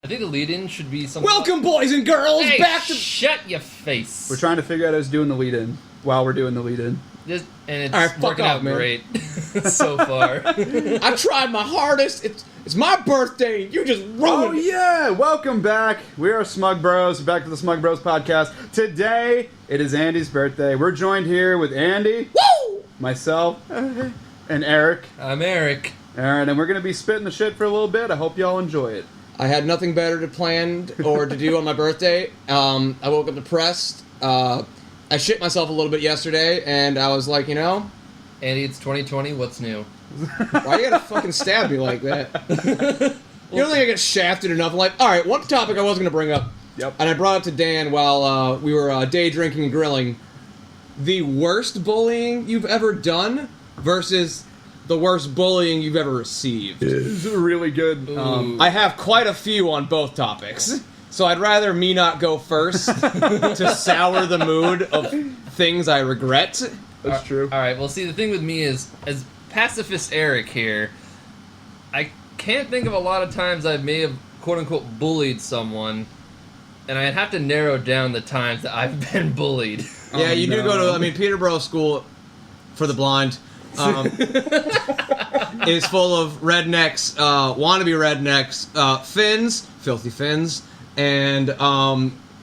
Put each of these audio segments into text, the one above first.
think the lead-in should be something. Welcome, boys and girls, Hey, back to. shut your face. We're trying to figure out who's doing the lead-in while we're doing the lead-in. And it's All right, fuck working off, out man. great so far. I tried my hardest. It's my birthday. You just Oh ruined it. yeah! Welcome back. We are SmugBros. Back to the SmugBros podcast. Today it is Andy's birthday. We're joined here with Andy, Woo! myself, and Eric. I'm Eric. Aaron, and we're gonna be spitting the shit for a little bit. I hope y'all enjoy it. I had nothing better to plan or to do on my birthday. I woke up depressed. I shit myself a little bit yesterday, and I was like, Andy, it's 2020. What's new? why you gotta fucking stab me like that? You don't think I get shafted enough? I'm like, all right, one topic I was gonna bring up. Yep. And I brought it to Dan while we were day drinking and grilling. The worst bullying you've ever done versus the worst bullying you've ever received. This is really good. I have quite a few on both topics. So I'd rather me not go first to sour the mood of things I regret. That's true. All right. Well, see, the thing with me is, as pacifist Eric here, I can't think of a lot of times I may have quote-unquote bullied someone, and I'd have to narrow down the times that I've been bullied. Yeah, you do no. go to, Peterborough School for the Blind is full of rednecks, wannabe rednecks, Finns, filthy Finns, and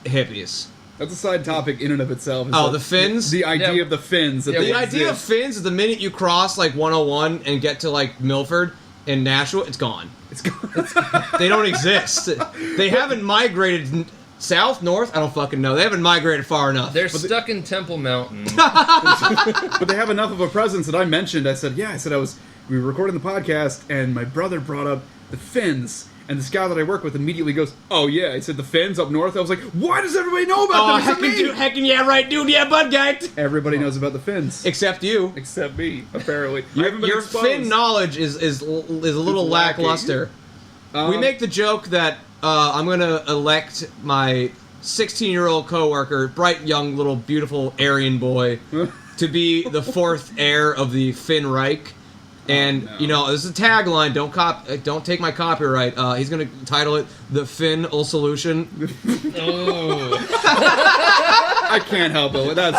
hippies. That's a side topic in and of itself. Oh, the Finns? The idea Yeah. of the Finns. That Yeah, they The idea of exist. Finns is the minute you cross, 101 and get to, Milford and Nashua, it's gone. It's gone. They don't exist. They haven't migrated south, north, I don't fucking know. They haven't migrated far enough. They're stuck in Temple Mountain. But they have enough of a presence that I mentioned. I said, we were recording the podcast, and my brother brought up the Finns. And this guy that I work with immediately goes, oh yeah, he said the Finns up north. I was like, why does everybody know about them? heckin' yeah, right, dude, yeah, bud guy. Everybody knows about the Finns. Except you. Except me, apparently. I haven't been Your exposed. Finn knowledge is a little It's lacking. lackluster. We make the joke that I'm going to elect my 16-year-old coworker, bright, young, little, beautiful Aryan boy, to be the fourth heir of the Finn Reich. And, no. this is a tagline, don't take my copyright. He's going to title it The Finn Solution. Oh. I can't help it. That's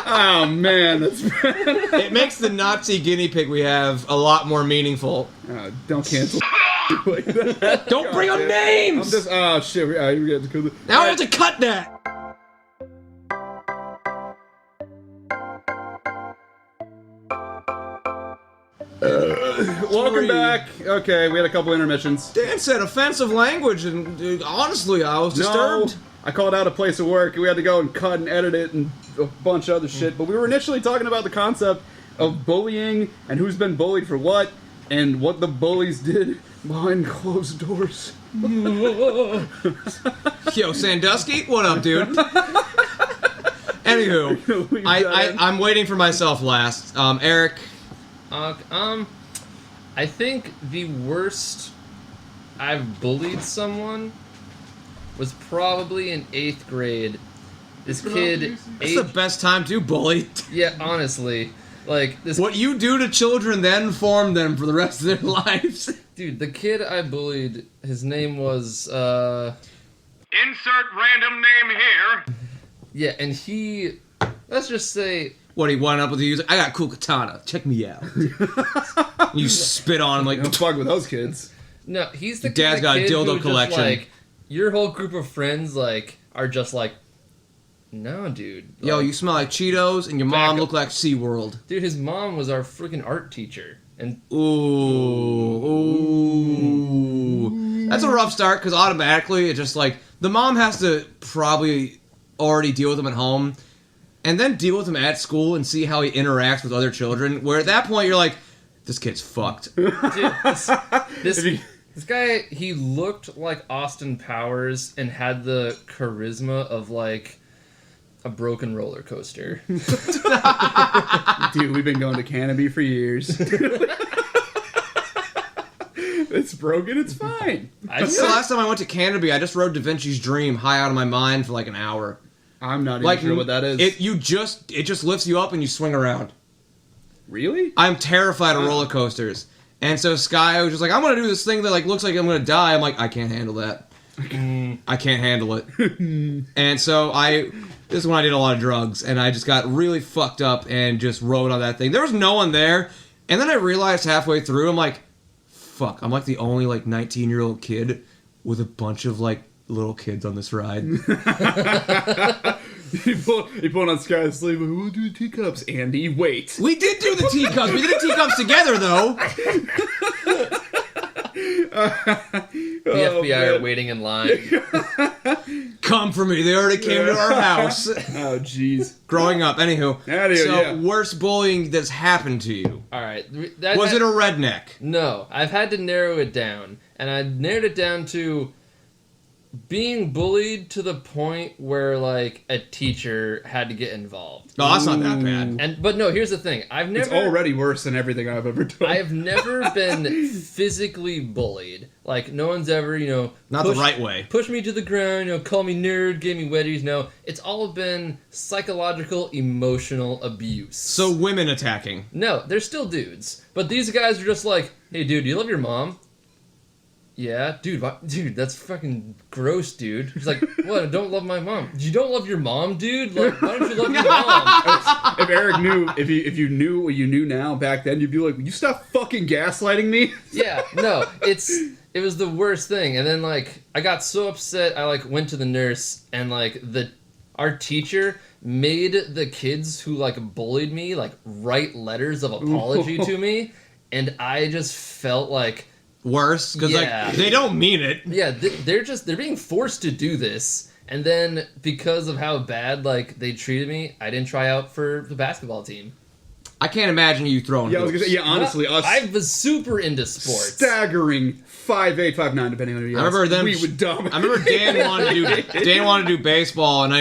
oh, man. That's It makes the Nazi guinea pig we have a lot more meaningful. don't cancel like that. Don't bring up I'm names! just, oh, shit. We got to Now I have to cut that! Welcome back. Okay, we had a couple intermissions. Dan said offensive language, and honestly, I was disturbed. No, I called out a place of work. We had to go and cut and edit it and a bunch of other shit. But we were initially talking about the concept of bullying and who's been bullied for what and what the bullies did behind closed doors. Yo, Sandusky, what up, dude? Anywho, I'm waiting for myself last. Eric. I think the worst I've bullied someone was probably in 8th grade. This kid, It's the best time to bully. yeah, honestly, this What you do to children then form them for the rest of their lives. dude, the kid I bullied, his name was Insert random name here. yeah, and he, let's just say, What, he went up with you? I got a cool katana. Check me out. You spit on him like, Don't fuck with those kids. no, he's the Dad's kind of got a kid dildo who collection. Just, your whole group of friends are just no, dude. yo, you smell like Cheetos, and your Back mom up. look like SeaWorld. Dude, his mom was our freaking art teacher, and Ooh. That's a rough start, because automatically, it's just the mom has to probably already deal with him at home, and then deal with him at school and see how he interacts with other children, where at that point, you're like, this kid's fucked. dude, this guy, he looked like Austin Powers and had the charisma of a broken roller coaster. Dude, we've been going to Canopy for years. It's broken, it's fine. That's the last time I went to Canterbury. I just rode Da Vinci's Dream high out of my mind for an hour. I'm not even sure what that is. It just lifts you up and you swing around. Really? I'm terrified of roller coasters. And so Sky was just like, I'm gonna do this thing that like looks like I'm gonna die. I'm like, I can't handle that. I can't handle it. And so this is when I did a lot of drugs, and I just got really fucked up and just rode on that thing. There was no one there, and then I realized halfway through, I'm like, fuck, I'm like the only like 19-year-old kid with a bunch of like little kids on this ride. You pull on Sky's sleeve. We'll do teacups, Andy. Wait. We did do the teacups. We did the teacups together, though. The FBI are waiting in line. Come for me. They already came to our house. Oh, jeez. Growing up. Anywho. Yeah. Worst bullying that's happened to you. All right. Was it a redneck? No. I've had to narrow it down. And I narrowed it down to being bullied to the point where, like, a teacher had to get involved. No, that's not that bad. But no, here's the thing. It's already worse than everything I've ever done. I have never been physically bullied. Like, no one's ever, Not the right way. Push me to the ground, call me nerd, gave me wedgies. No, it's all been psychological, emotional abuse. So women attacking. No, they're still dudes. But these guys are just like, hey, dude, do you love your mom? Yeah, dude, that's fucking gross, dude. He's like, what? I don't love my mom. You don't love your mom, dude? Like, why don't you love your mom? If Eric knew, if you knew what you knew now back then, you'd be like, you stop fucking gaslighting me? Yeah, no, it was the worst thing. And then, like, I got so upset, I, like, went to the nurse, and, like, our teacher made the kids who, like, bullied me, like, write letters of apology to me, and I just felt like... Worse, because like they don't mean it. Yeah, they're being forced to do this, and then because of how bad like they treated me, I didn't try out for the basketball team. I can't imagine you throwing. Yeah, I was gonna say, honestly, I was super into sports. Staggering 5'8", 5'9", depending on who you ask. I remember them. We would dominate. I remember Dan wanted to do baseball, and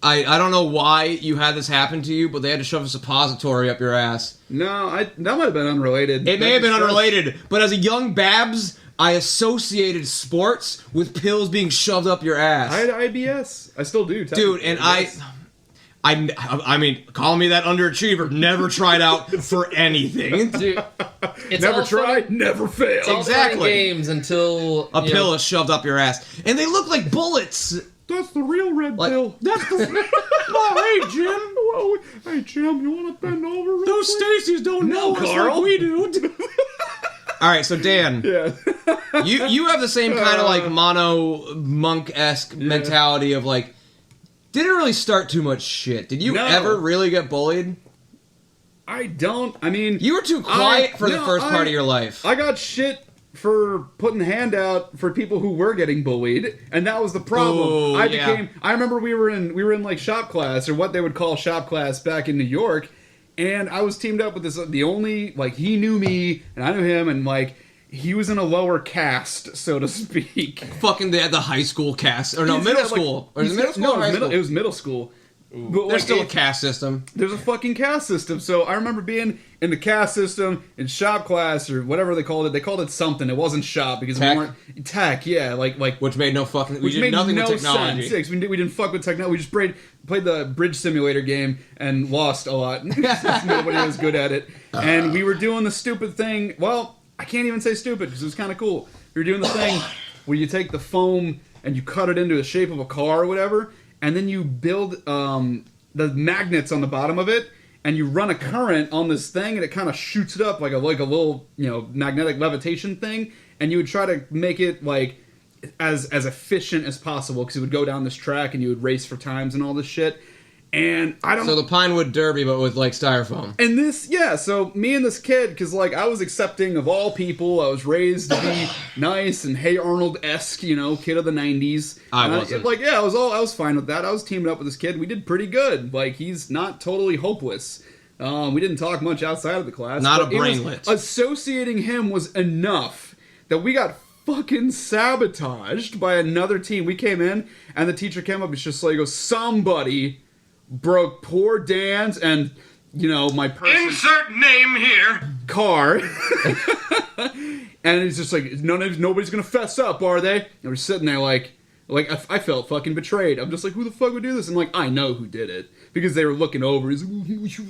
I don't know why you had this happen to you, but they had to shove a suppository up your ass. No, that might have been unrelated. It may have been unrelated, but as a young Babs, I associated sports with pills being shoved up your ass. I had IBS. I still do. Dude, and I mean, call me that underachiever. Never tried out for anything. Dude, it's never tried, never failed. It's all Exactly. games until a pill is shoved up your ass, and they look like bullets. That's the real red pill. That's the. Oh, hey Jim. Whoa, hey Jim, you want to bend over? Real Those quick? Stacys don't know us Carl. like we do. All right, so Dan, Yeah. you have the same kind of like mono monk-esque mentality of like, didn't really start too much shit. Did you ever really get bullied? I don't. I mean, You were too quiet for the first part of your life. I got shit for putting the hand out for people who were getting bullied, and that was the problem. Ooh, I remember we were in like shop class, or what they would call shop class back in New York, and I was teamed up with the only, like, he knew me and I knew him, and like he was in a lower caste, so to speak. Fucking the high school cast, or no, middle school. Or is it middle school or high school? It was middle school. But There's still a caste system. There's a fucking caste system. So I remember being in the caste system in shop class or whatever they called it. They called it something. It wasn't shop because Tech? we weren't tech. Yeah, like Which made no fucking. We which did made nothing no with technology. sense. Yeah, 'cause we didn't fuck with technology. We just played the bridge simulator game and lost a lot. Nobody was good at it. And we were doing the stupid thing. Well, I can't even say stupid because it was kind of cool. We were doing the thing where you take the foam and you cut it into the shape of a car or whatever, and then you build the magnets on the bottom of it, and you run a current on this thing, and it kind of shoots it up like a little magnetic levitation thing, and you would try to make it like as efficient as possible because it would go down this track and you would race for times and all this shit. And I don't. So the Pinewood Derby, but with like styrofoam. And this, so me and this kid, because like I was accepting of all people, I was raised to be nice and Hey Arnold-esque, kid of the '90s. I wasn't. I was fine with that. I was teaming up with this kid. We did pretty good. Like he's not totally hopeless. We didn't talk much outside of the class. Not but a brainlet. Associating him was enough that we got fucking sabotaged by another team. We came in and the teacher came up and just like, somebody broke poor Dan's and my person's Insert name here. car. And it's just like nobody's gonna fess up, are they? And we're sitting there like I felt fucking betrayed. I'm just like, who the fuck would do this? And like, I know who did it because they were looking over. He's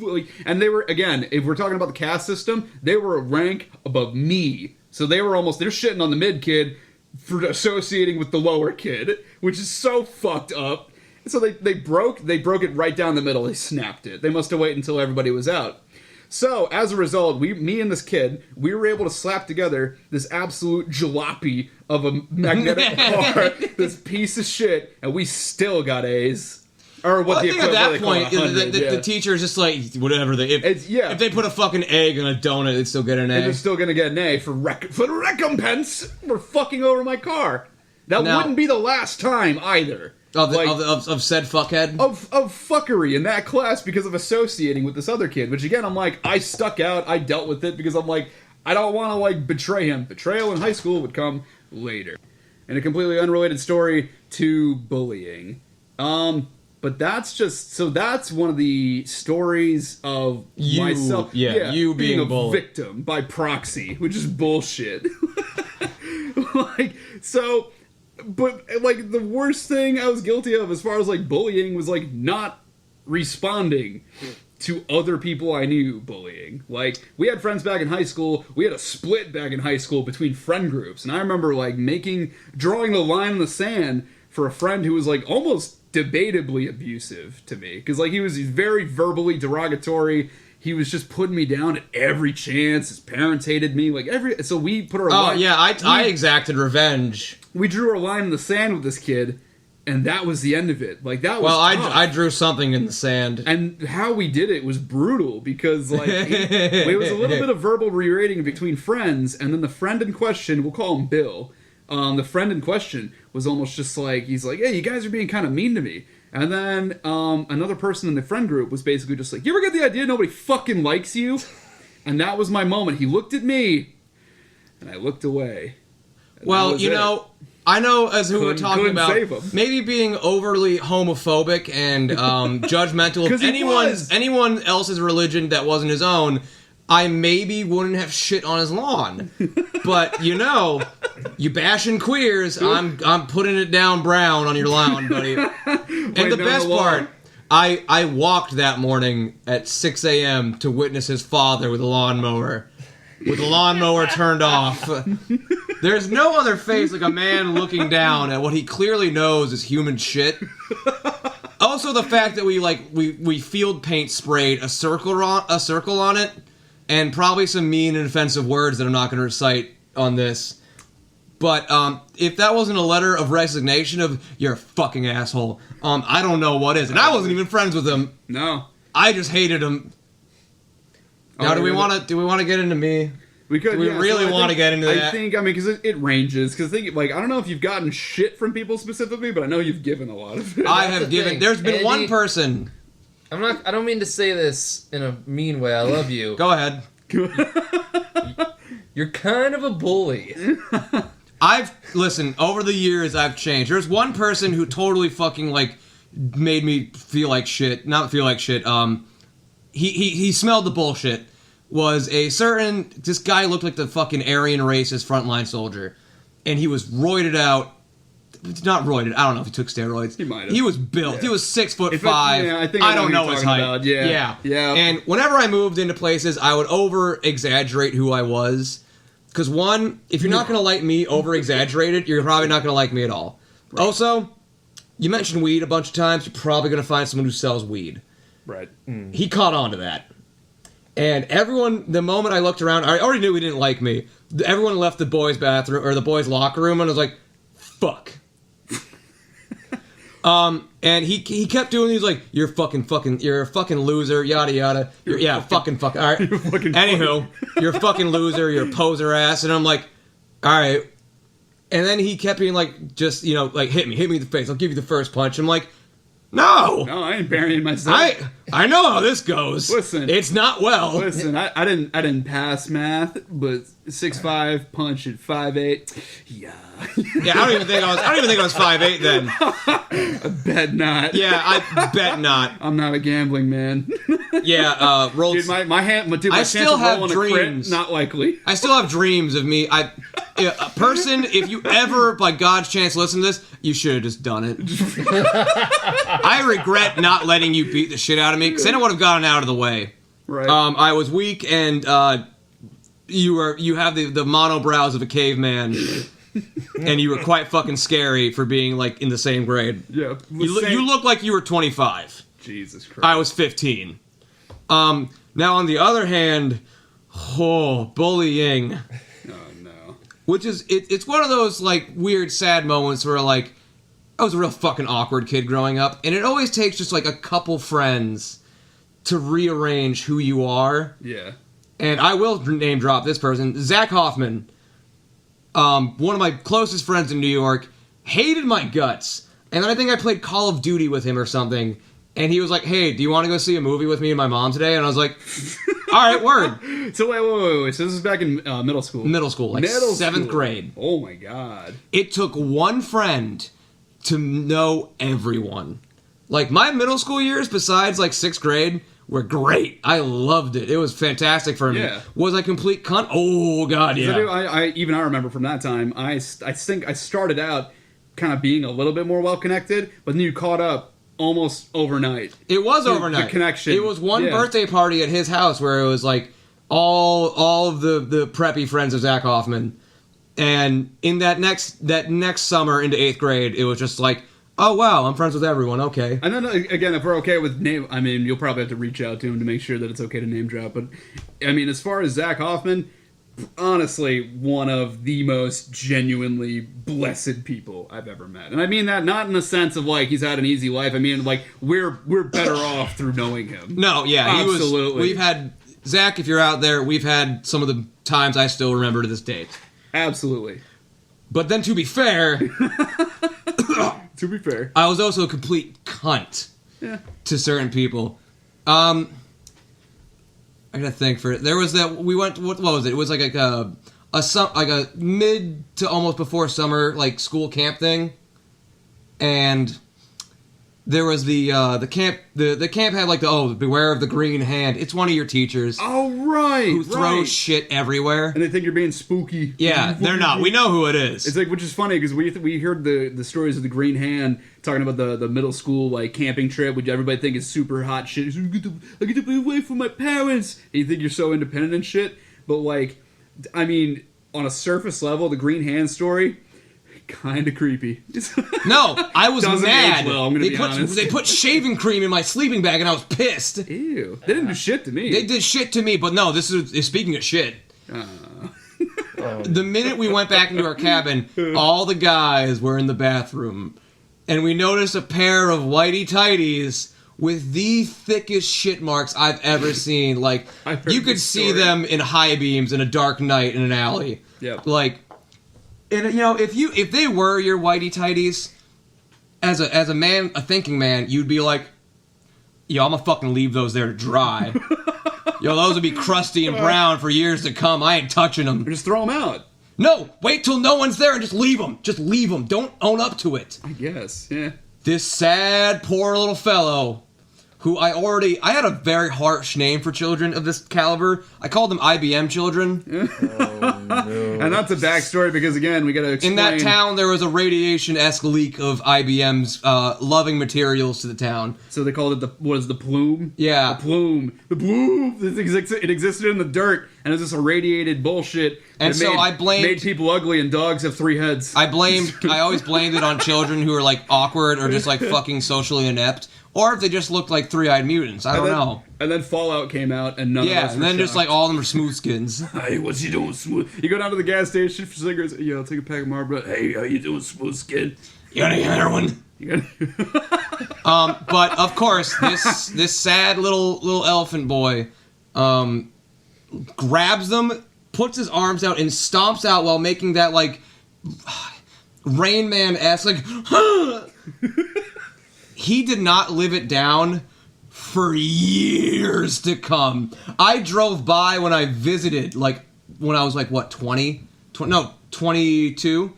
like, and they were, again, if we're talking about the caste system, they were a rank above me. So they're shitting on the mid kid for associating with the lower kid, which is so fucked up. So they broke it right down the middle. They snapped it. They must have waited until everybody was out. So, as a result, me and this kid, we were able to slap together this absolute jalopy of a magnetic car, this piece of shit, and we still got A's. Or what I think at that point, the teacher is just like, whatever. If they put a fucking egg on a donut, they'd still get an A. And they're still going to get an A for recompense for fucking over my car. That wouldn't be the last time, either. Of said fuckhead? Of fuckery in that class because of associating with this other kid. Which, again, I'm like, I stuck out, I dealt with it because I'm like, I don't want to, like, betray him. Betrayal in high school would come later. And a completely unrelated story to bullying. But that's just, so that's one of the stories of myself. Yeah, you being a bullied. victim by proxy, which is bullshit. But, like, the worst thing I was guilty of as far as, like, bullying was, like, not responding to other people I knew bullying. Like, we had friends back in high school. We had a split back in high school between friend groups. And I remember, like, drawing the line in the sand for a friend who was, like, almost debatably abusive to me. Because, like, he's very verbally derogatory. He was just putting me down at every chance. His parents hated me. So we put our line... Oh, yeah, I exacted revenge. We drew our line in the sand with this kid, and that was the end of it. Like, that was tough. I drew something in the sand. And how we did it was brutal, because, like, it was a little bit of verbal berating between friends, and then the friend in question, we'll call him Bill, the friend in question was almost just like, he's like, hey, you guys are being kind of mean to me. And then another person in the friend group was basically just like, you ever get the idea nobody fucking likes you? And that was my moment. He looked at me, and I looked away. Well, you know, I know as who we're talking about, maybe being overly homophobic and judgmental of anyone else's religion that wasn't his own, I maybe wouldn't have shit on his lawn. But, you know, you bashing queers, I'm putting it down brown on your lawn, buddy. And the best part, I walked that morning at 6 a.m. to witness his father with a lawnmower. With the lawnmower turned off. There's no other face like a man looking down at what he clearly knows is human shit. Also, the fact that we field paint sprayed a circle on it, and probably some mean and offensive words that I'm not going to recite on this. But if that wasn't a letter of resignation of you're a fucking asshole, I don't know what is. And I wasn't even friends with him. No, I just hated him. Now, do we want to get into me? We could. Do we really want to get into that? I think, because it ranges. Because I don't know if you've gotten shit from people specifically, but I know you've given a lot of it. I have given. There's been one person. I don't mean to say this in a mean way. I love you. Go ahead. You're kind of a bully. Listen, over the years I've changed. There's one person who totally fucking, like, made me feel like shit. Not feel like shit. He smelled the bullshit. This guy looked like the fucking Aryan racist frontline soldier. And he was roided out. Not roided. I don't know if he took steroids. He might have. He was built. Yeah. He was 6'5". I don't know his height. Yeah. And whenever I moved into places, I would over-exaggerate who I was. Because one, if you're not going to like me over-exaggerated, you're probably not going to like me at all. Right. Also, you mentioned weed a bunch of times. You're probably going to find someone who sells weed. Right. Mm. He caught on to that. And everyone, the moment I looked around, I already knew he didn't like me. Everyone left the boys' bathroom, or the boys' locker room, and I was like, fuck. And he kept doing these, like, you're a fucking loser, yada yada. Fucking. All right. Anywho, you're a fucking loser, you're a poser ass. And I'm like, all right. And then he kept being like, just, you know, like, hit me in the face. I'll give you the first punch. I'm like, No, I ain't burying myself. I know how this goes. Listen, it's not well. Listen, I didn't pass math, but 6'5", punch at 5'8". Yeah. Yeah, I don't even think I was 5'8" then. I bet not. Yeah, I bet not. I'm not a gambling man. Yeah, rolled. Dude, my I still have dreams. Crit, not likely. I still have dreams of me. a person, if you ever, by God's chance, listen to this, you should have just done it. I regret not letting you beat the shit out of me, because then I would have gotten out of the way. Right. I was weak, and you have the monobrows of a caveman, and you were quite fucking scary for being, like, in the same grade. Yeah. You look like you were 25. Jesus Christ. I was 15. Now, on the other hand, bullying. Oh, no. Which is, it's one of those, like, weird, sad moments where, like, I was a real fucking awkward kid growing up, and it always takes just, like, a couple friends to rearrange who you are. Yeah. And I will name drop this person, Zach Hoffman. One of my closest friends in New York, hated my guts. And then I think I played Call of Duty with him or something. And he was like, hey, do you want to go see a movie with me and my mom today? And I was like, all right, word. So wait. So this is back in middle school? Middle school, like Middle 7th school. grade. Oh, my God. It took one friend to know everyone. Like, my middle school years, besides, like, 6th grade, were great. I loved it. It was fantastic for me. Yeah. Was I complete cunt? Oh, God, yeah. I remember from that time, I think I started out kind of being a little bit more well-connected, but then you caught up almost overnight. It was overnight. The connection. It was one birthday party at his house where it was like all of the preppy friends of Zach Hoffman, and in that next summer into 8th grade, it was just like, oh wow, I'm friends with everyone. Okay. And then again, if we're okay with name, I mean, you'll probably have to reach out to him to make sure that it's okay to name drop. But I mean, as far as Zach Hoffman, honestly, one of the most genuinely blessed people I've ever met. And I mean that not in the sense of like he's had an easy life. I mean like we're better off through knowing him. No, yeah, absolutely. We've had Zach. If you're out there, we've had some of the times I still remember to this date. Absolutely. But then, to be fair, I was also a complete cunt to certain people. I gotta think for it. There was that we went. What was it? It was like a mid to almost before summer like school camp thing, and there was the camp. The camp had like beware of the green hand. It's one of your teachers. Oh right, who throws shit everywhere, and they think you're being spooky. Yeah, they're not. We know who it is. It's like, which is funny because we heard the stories of the green hand talking about the middle school like camping trip, which everybody think is super hot shit. He's like, I get to be away from my parents. And you think you're so independent and shit, but like, I mean, on a surface level, the green hand story. Kind of creepy. No, I was mad. Age well, I'm gonna be honest. They put shaving cream in my sleeping bag, and I was pissed. Ew. They didn't do shit to me. They did shit to me, but no, this is speaking of shit. The minute we went back into our cabin, all the guys were in the bathroom, and we noticed a pair of whitey-tighties with the thickest shit marks I've ever seen. Like, you could see them in high beams in a dark night in an alley. Yeah. Like... And you know, if they were your whitey tighties, as a man, a thinking man, you'd be like, yo, I'm gonna fucking leave those there to dry. Yo, those would be crusty and brown for years to come. I ain't touching them. Or just throw them out. No, wait till no one's there and just leave them. Just leave them. Don't own up to it. I guess, yeah. This sad, poor little fellow, who I had a very harsh name for children of this caliber. I called them IBM children. Oh, no. And that's a backstory because, again, we gotta explain. In that town, there was a radiation-esque leak of IBM's loving materials to the town. So they called it the plume? Yeah. The plume. It existed in the dirt, and it was just irradiated bullshit. And so I made people ugly, and dogs have 3 heads. I always blamed it on children who are, like, awkward or just, like, fucking socially inept. Or if they just looked like 3-eyed mutants. I don't know. And then Fallout came out, and none of us were and then shocked. just, like, all of them are smooth skins. Hey, what's you doing, Smooth? You go down to the gas station for cigarettes. Yeah, I'll take a pack of Marlboro. Hey, how you doing, Smooth Skin? You got any heroin? But, of course, this sad little elephant boy grabs them, puts his arms out, and stomps out while making that, like, Rain Man-esque, like, He did not live it down for years to come. I drove by when I visited, like, when I was, like, what, 22?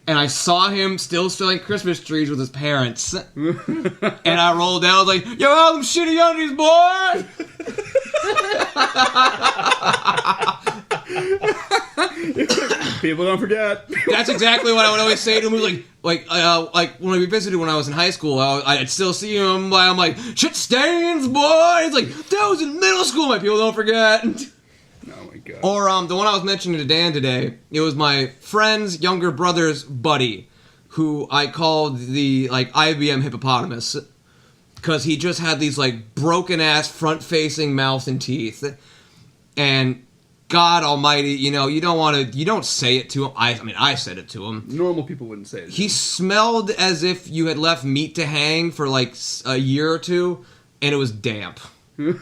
And I saw him still selling Christmas trees with his parents. And I rolled down, I was like, yo, all them shitty undies, boy! People don't forget. That's exactly what I would always say to him. Like when we visited when I was in high school, I'd still see him. I'm like, shit stains, boy. It's like, that was in middle school. My people don't forget. Oh my god. Or the one I was mentioning to Dan today, it was my friend's younger brother's buddy, who I called the IBM hippopotamus, because he just had these broken ass front facing mouth and teeth, and God Almighty, you don't say it to him. I said it to him. Normal people wouldn't say it. He smelled as if you had left meat to hang for a year or two, and it was damp. Not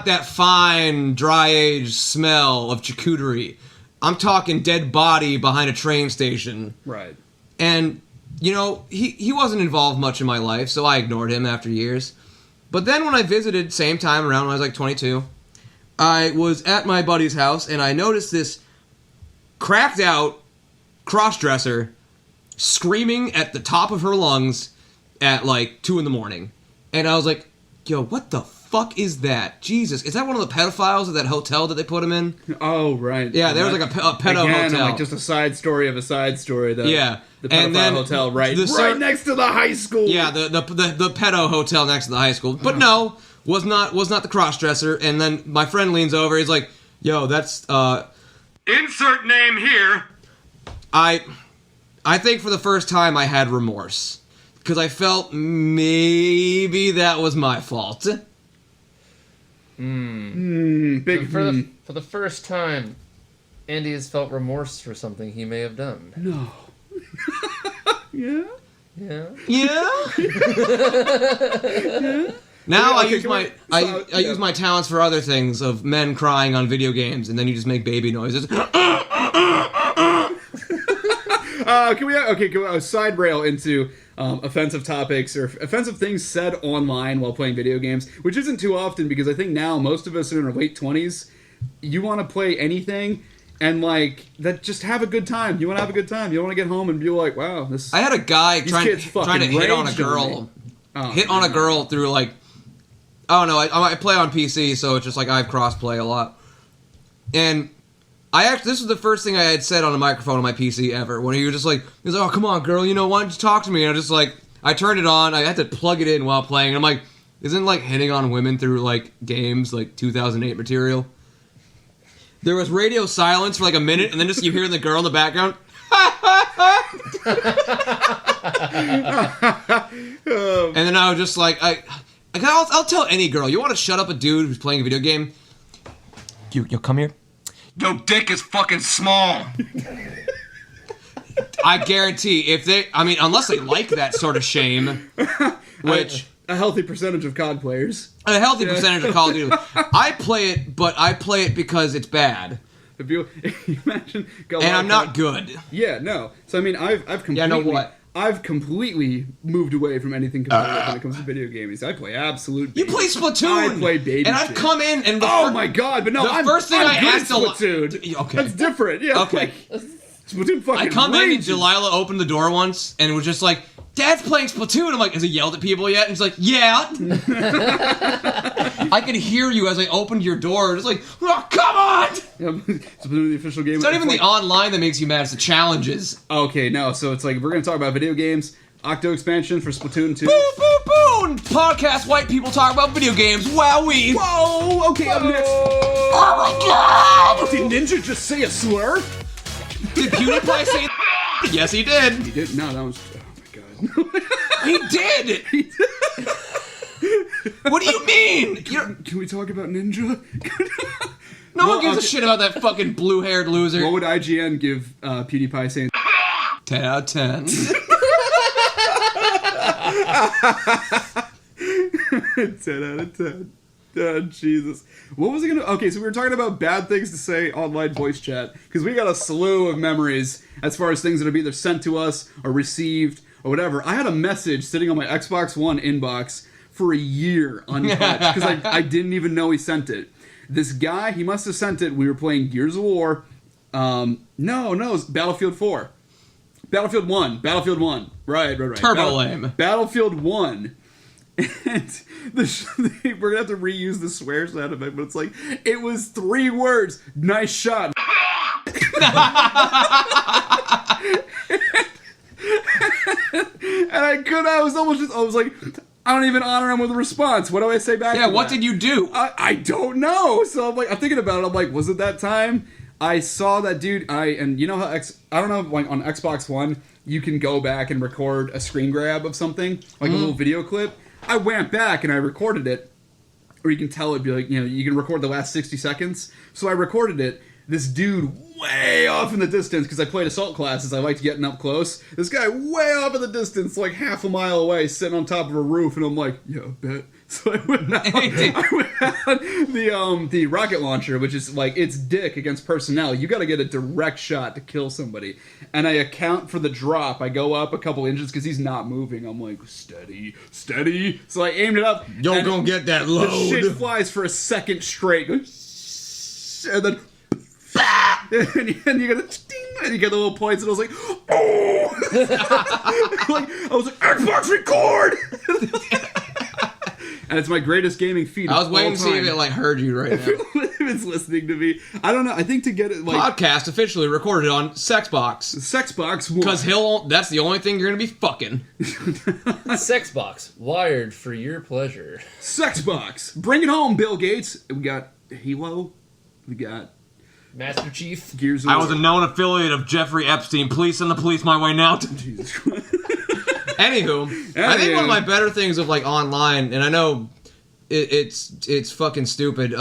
that fine, dry-aged smell of charcuterie. I'm talking dead body behind a train station. Right. And, he wasn't involved much in my life, so I ignored him after years. But then when I visited, same time around when I was 22, I was at my buddy's house, and I noticed this cracked-out cross-dresser screaming at the top of her lungs at 2 in the morning. And I was like, yo, what the fuck is that? Jesus, is that one of the pedophiles at that hotel that they put him in? Oh, right. Yeah, there was a pedo again, hotel. just a side story of a side story. The pedophile and then hotel right next to the high school. Yeah, the pedo hotel next to the high school. But no, was not the cross-dresser. And then my friend leans over, he's like, yo, that's, Insert name here. I think for the first time I had remorse. Because I felt maybe that was my fault. For the first time, Andy has felt remorse for something he may have done. No. Yeah? Yeah? Yeah? Now I use my talents for other things, of men crying on video games, and then you just make baby noises. Can we side rail into offensive topics or offensive things said online while playing video games, which isn't too often, because I think now most of us are in our late 20s. You want to play anything and that just have a good time. You want to have a good time. You don't want to get home and be like, wow, this. I had a guy trying to hit on a raged girl. on A girl through I don't know. I play on PC, so it's just I have crossplay a lot. And this was the first thing I had said on a microphone on my PC ever, when he was just he was like, oh, come on, girl, why don't you talk to me? And I just I turned it on, I had to plug it in while playing, and I'm like, isn't hitting on women through games 2008 material? There was radio silence for a minute, and then just you hearing the girl in the background. And then I was just I'll tell any girl, you want to shut up a dude who's playing a video game? You'll come here. Your dick is fucking small. I guarantee unless they like that sort of shame, which a healthy percentage of COD players. A healthy percentage of Call of Duty. I play it because it's bad. If you imagine, and I'm not good. Yeah, no. So I've completely. Yeah, know what? I've completely moved away from anything competitive when it comes to video games. I play absolute. You play Splatoon. I play baby. And I've come in and my god! But no, the first thing I asked Splatoon. Okay, that's different. Yeah. Okay. Splatoon fucking. I come in and rages. Delilah opened the door once and was just like, Dad's playing Splatoon. I'm like, has he yelled at people yet? And he's like, yeah. I could hear you as I opened your door. Just oh, come on! Splatoon, the official game. It's not even the online that makes you mad. It's the challenges. Okay, no. So it's we're gonna talk about video games. Octo expansion for Splatoon 2. Boom, boom, boom! Podcast white people talk about video games. Wowee! Whoa! Okay, up next. Oh my god! Did Ninja just say a slur? Did PewDiePie say? Yes, he did. He did. No, that was. Oh my god. He did. What do you mean? Can we talk about Ninja? No one gives a shit about that fucking blue-haired loser. What would IGN give PewDiePie saying? 10 out of 10. 10 out of 10. Oh, Jesus. What was I gonna... Okay, so we were talking about bad things to say online voice chat, because we got a slew of memories as far as things that have either sent to us or received or whatever. I had a message sitting on my Xbox One inbox for a year untouched, because I didn't even know he sent it. This guy, he must have sent it. We were playing Gears of War. No, it was Battlefield 4. Battlefield 1. Right. Turbo lame. Battlefield 1. And we're going to have to reuse the swear sound of it, but it's it was 3 words. Nice shot. And I was like, I don't even honor him with a response. What do I say back? Yeah, to what that? did you do? I don't know. So I'm thinking about it. I'm like, was it that time I saw that dude? And you know how I don't know, like on Xbox One, you can go back and record a screen grab of something, like a little video clip. I went back and I recorded it, or you can tell it, be like, you can record the last 60 seconds. So I recorded it. This dude way off in the distance, because I played assault classes, I liked getting up close. This guy way off in the distance, like half a mile away, sitting on top of a roof, and I'm like, yeah, bet. So I went out the rocket launcher, which is like, it's dick against personnel. You got to get a direct shot to kill somebody. And I account for the drop. I go up a couple inches because he's not moving. I'm like, steady, steady. So I aimed it up. You're gonna get that load. The shit flies for a second straight. And then and you get a ding, and you get the little points, and I was like, oh! I was like, Xbox record! And it's my greatest gaming feat. I was waiting to all see if it heard you right now. if it's listening to me. I don't know. I think to get it Podcast officially recorded on Sexbox. Sexbox 1. Because that's the only thing you're gonna be fucking. Sexbox, wired for your pleasure. Sexbox. Bring it home, Bill Gates. We got Halo. We got Master Chief. Gears of I War. was a known affiliate of Jeffrey Epstein. Please send the police my way now. Jesus Christ. Anywho, I think one of my better things of like online, and I know it's fucking stupid.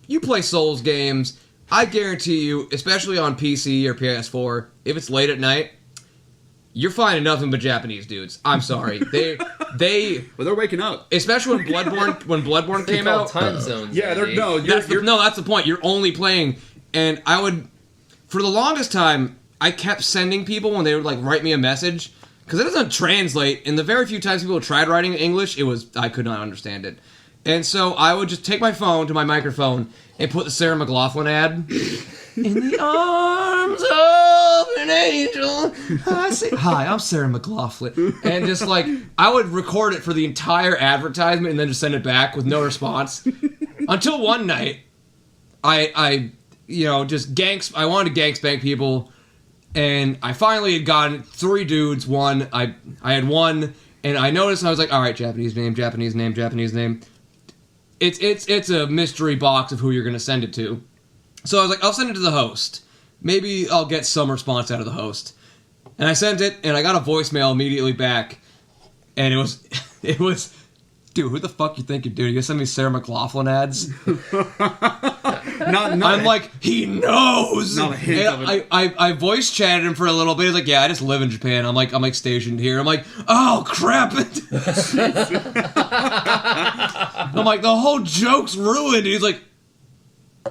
You play Souls games. I guarantee you, especially on PC or PS4, if it's late at night, you're finding nothing but Japanese dudes. I'm sorry, they Well, they're waking up. especially when Bloodborne came All out. time zones. Yeah, Andy. that's the point. You're only playing, and I would, for the longest time, I kept sending people when they would like write me a message. Because it doesn't translate, and the very few times people tried writing in English, I could not understand it. And so I would just take my phone to my microphone and put the Sarah McLachlan ad. In the arms of an angel, I say, hi, I'm Sarah McLachlan. And just like, I would record it for the entire advertisement and then just send it back with no response. Until one night, I wanted to gang spank people. And I finally had gotten 3 dudes. I had one, and I noticed, and I was like, all right, Japanese name. It's a mystery box of who you're going to send it to. So I was like, I'll send it to the host. Maybe I'll get some response out of the host. And I sent it, and I got a voicemail immediately back. And it was, dude, who the fuck you think you're doing? You gonna send me Sarah McLachlan ads? I'm like, he knows. Not a hint of it. I voice chatted him for a little bit. He's like, yeah, I just live in Japan. I'm like stationed here. I'm like, oh crap! I'm like, the whole joke's ruined. He's like,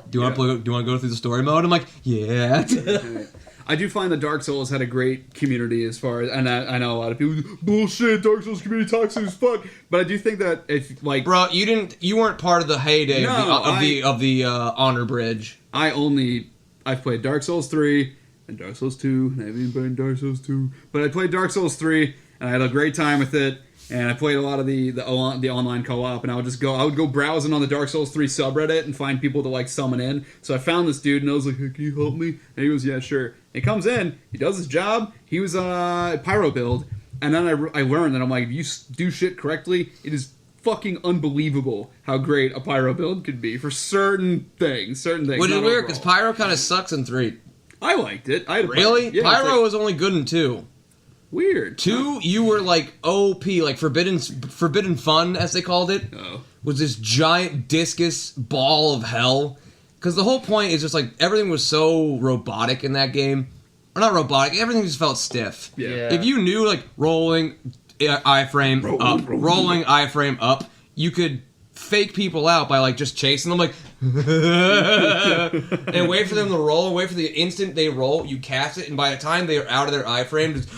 do you want to go through the story mode? I'm like, yeah. I do find that Dark Souls had a great community as far as, and I know a lot of people, bullshit, Dark Souls community toxic as fuck, but I do think that if, like... Bro, you weren't part of the heyday of the Honor Bridge. I've played Dark Souls 3 and Dark Souls 2, and I haven't even played Dark Souls 2, but I played Dark Souls 3, and I had a great time with it, and I played a lot of the online co-op, and I would go browsing on the Dark Souls 3 subreddit and find people to like summon in. So I found this dude, and I was like, hey, can you help me? And he goes, yeah, sure. He comes in, he does his job, he was a pyro build, and then I learned that I'm like, if you do shit correctly, it is fucking unbelievable how great a pyro build could be for certain things. Which is weird, because pyro kind of sucks in 3. I liked it. Really? Yeah, pyro was only good in 2. Weird. 2, you were like OP, like forbidden fun, as they called it, was this giant discus ball of hell. Because the whole point is just like everything was so robotic in that game. Or not robotic, everything just felt stiff. Yeah. If you knew like rolling iframe up, rolling iframe up, you could fake people out by like just chasing them like and wait for them to roll, and wait for the instant they roll, you cast it, and by the time they are out of their iframe, just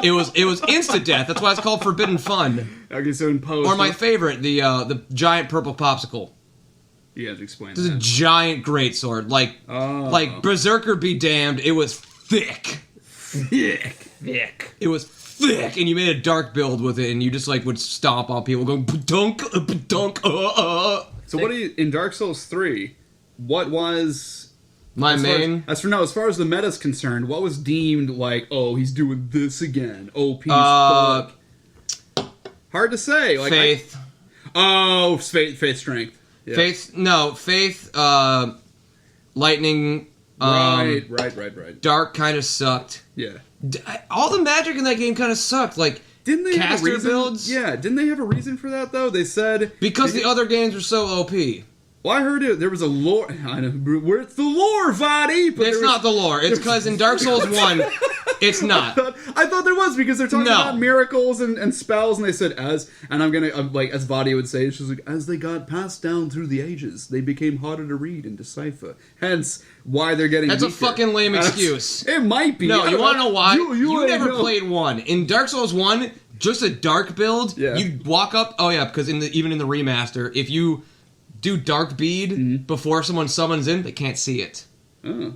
it was instant death. That's why it's called forbidden fun. Okay, so in post, or my favorite, the giant purple popsicle. You have to explain. This is a giant greatsword, like Berserker be damned. It was thick. It was thick, and you made a dark build with it, and you just like would stomp on people, going ba-dunk, ba-dunk. So what do you in Dark Souls 3? what was My as main. As far as the meta's concerned, what was deemed like, oh, he's doing this again. OP's fuck. Hard to say. Like Faith. Faith strength. Yeah. Faith, lightning. Right. Dark kind of sucked. Yeah. All the magic in that game kind of sucked. Like, Didn't they have a caster reason? builds? Yeah, didn't they have a reason for that though? They said Because the other games were so OP. Well, I heard there was a lore. I know where it's the lore, Vadi. But It's not the lore. It's because in Dark Souls 1, it's not. I thought there was because they're talking No. about miracles and spells, and they said as as Vadi would say, she's like, as they got passed down through the ages, they became harder to read and decipher. Hence, why they're getting. That's a weaker. fucking lame excuse. It might be. No, I you don't want to know why? You ain't never know. played 1. In Dark Souls 1, just a dark build, Yeah. you'd walk up. Oh, yeah, because even in the remaster, if you do Dark Bead before someone summons in, they can't see it. Oh.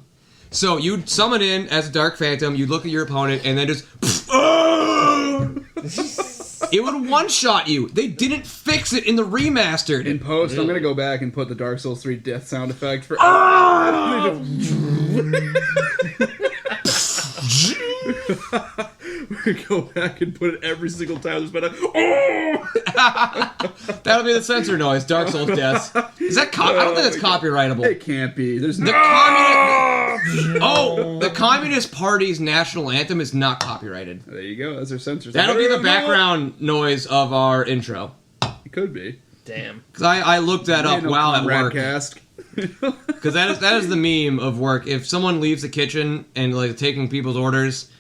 So you'd summon in as a Dark Phantom, you'd look at your opponent, and then just... it would one-shot you. They didn't fix it in the remastered. In post, I'm gonna go back and put the Dark Souls 3 death sound effect for. We're gonna go back and put it every single time there's been a. That'll be the censor noise, Dark Souls deaths. Is that I don't think that's copyrightable. It can't be. There's no. The Communist Party's national anthem is not copyrighted. There you go. That's our censors. That'll be the background noise of our intro. It could be. Damn. Because I looked that up while at work. Radcast. Because that is the meme of work. If someone leaves the kitchen and like taking people's orders,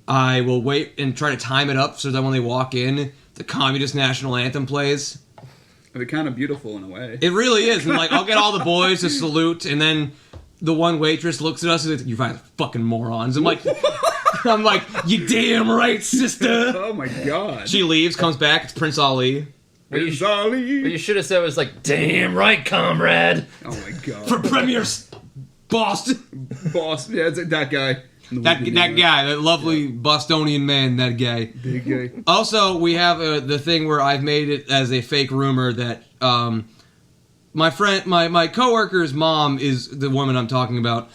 I will wait and try to time it up so that when they walk in, the Communist national anthem plays. It'd be kind of beautiful in a way. It really is. And like I'll get all the boys to salute, and then the one waitress looks at us and says, "You fucking morons." I'm like, you damn right, sister. Oh my god. She leaves, comes back. It's Prince Ali. What you should have said was like, "Damn right, comrade." Oh my god. For Premier Boston. Boss. Yeah, it's that guy. That guy, that lovely Bostonian man, that guy. Big guy. Also, we have the thing where I've made it as a fake rumor that my coworker's mom is the woman I'm talking about.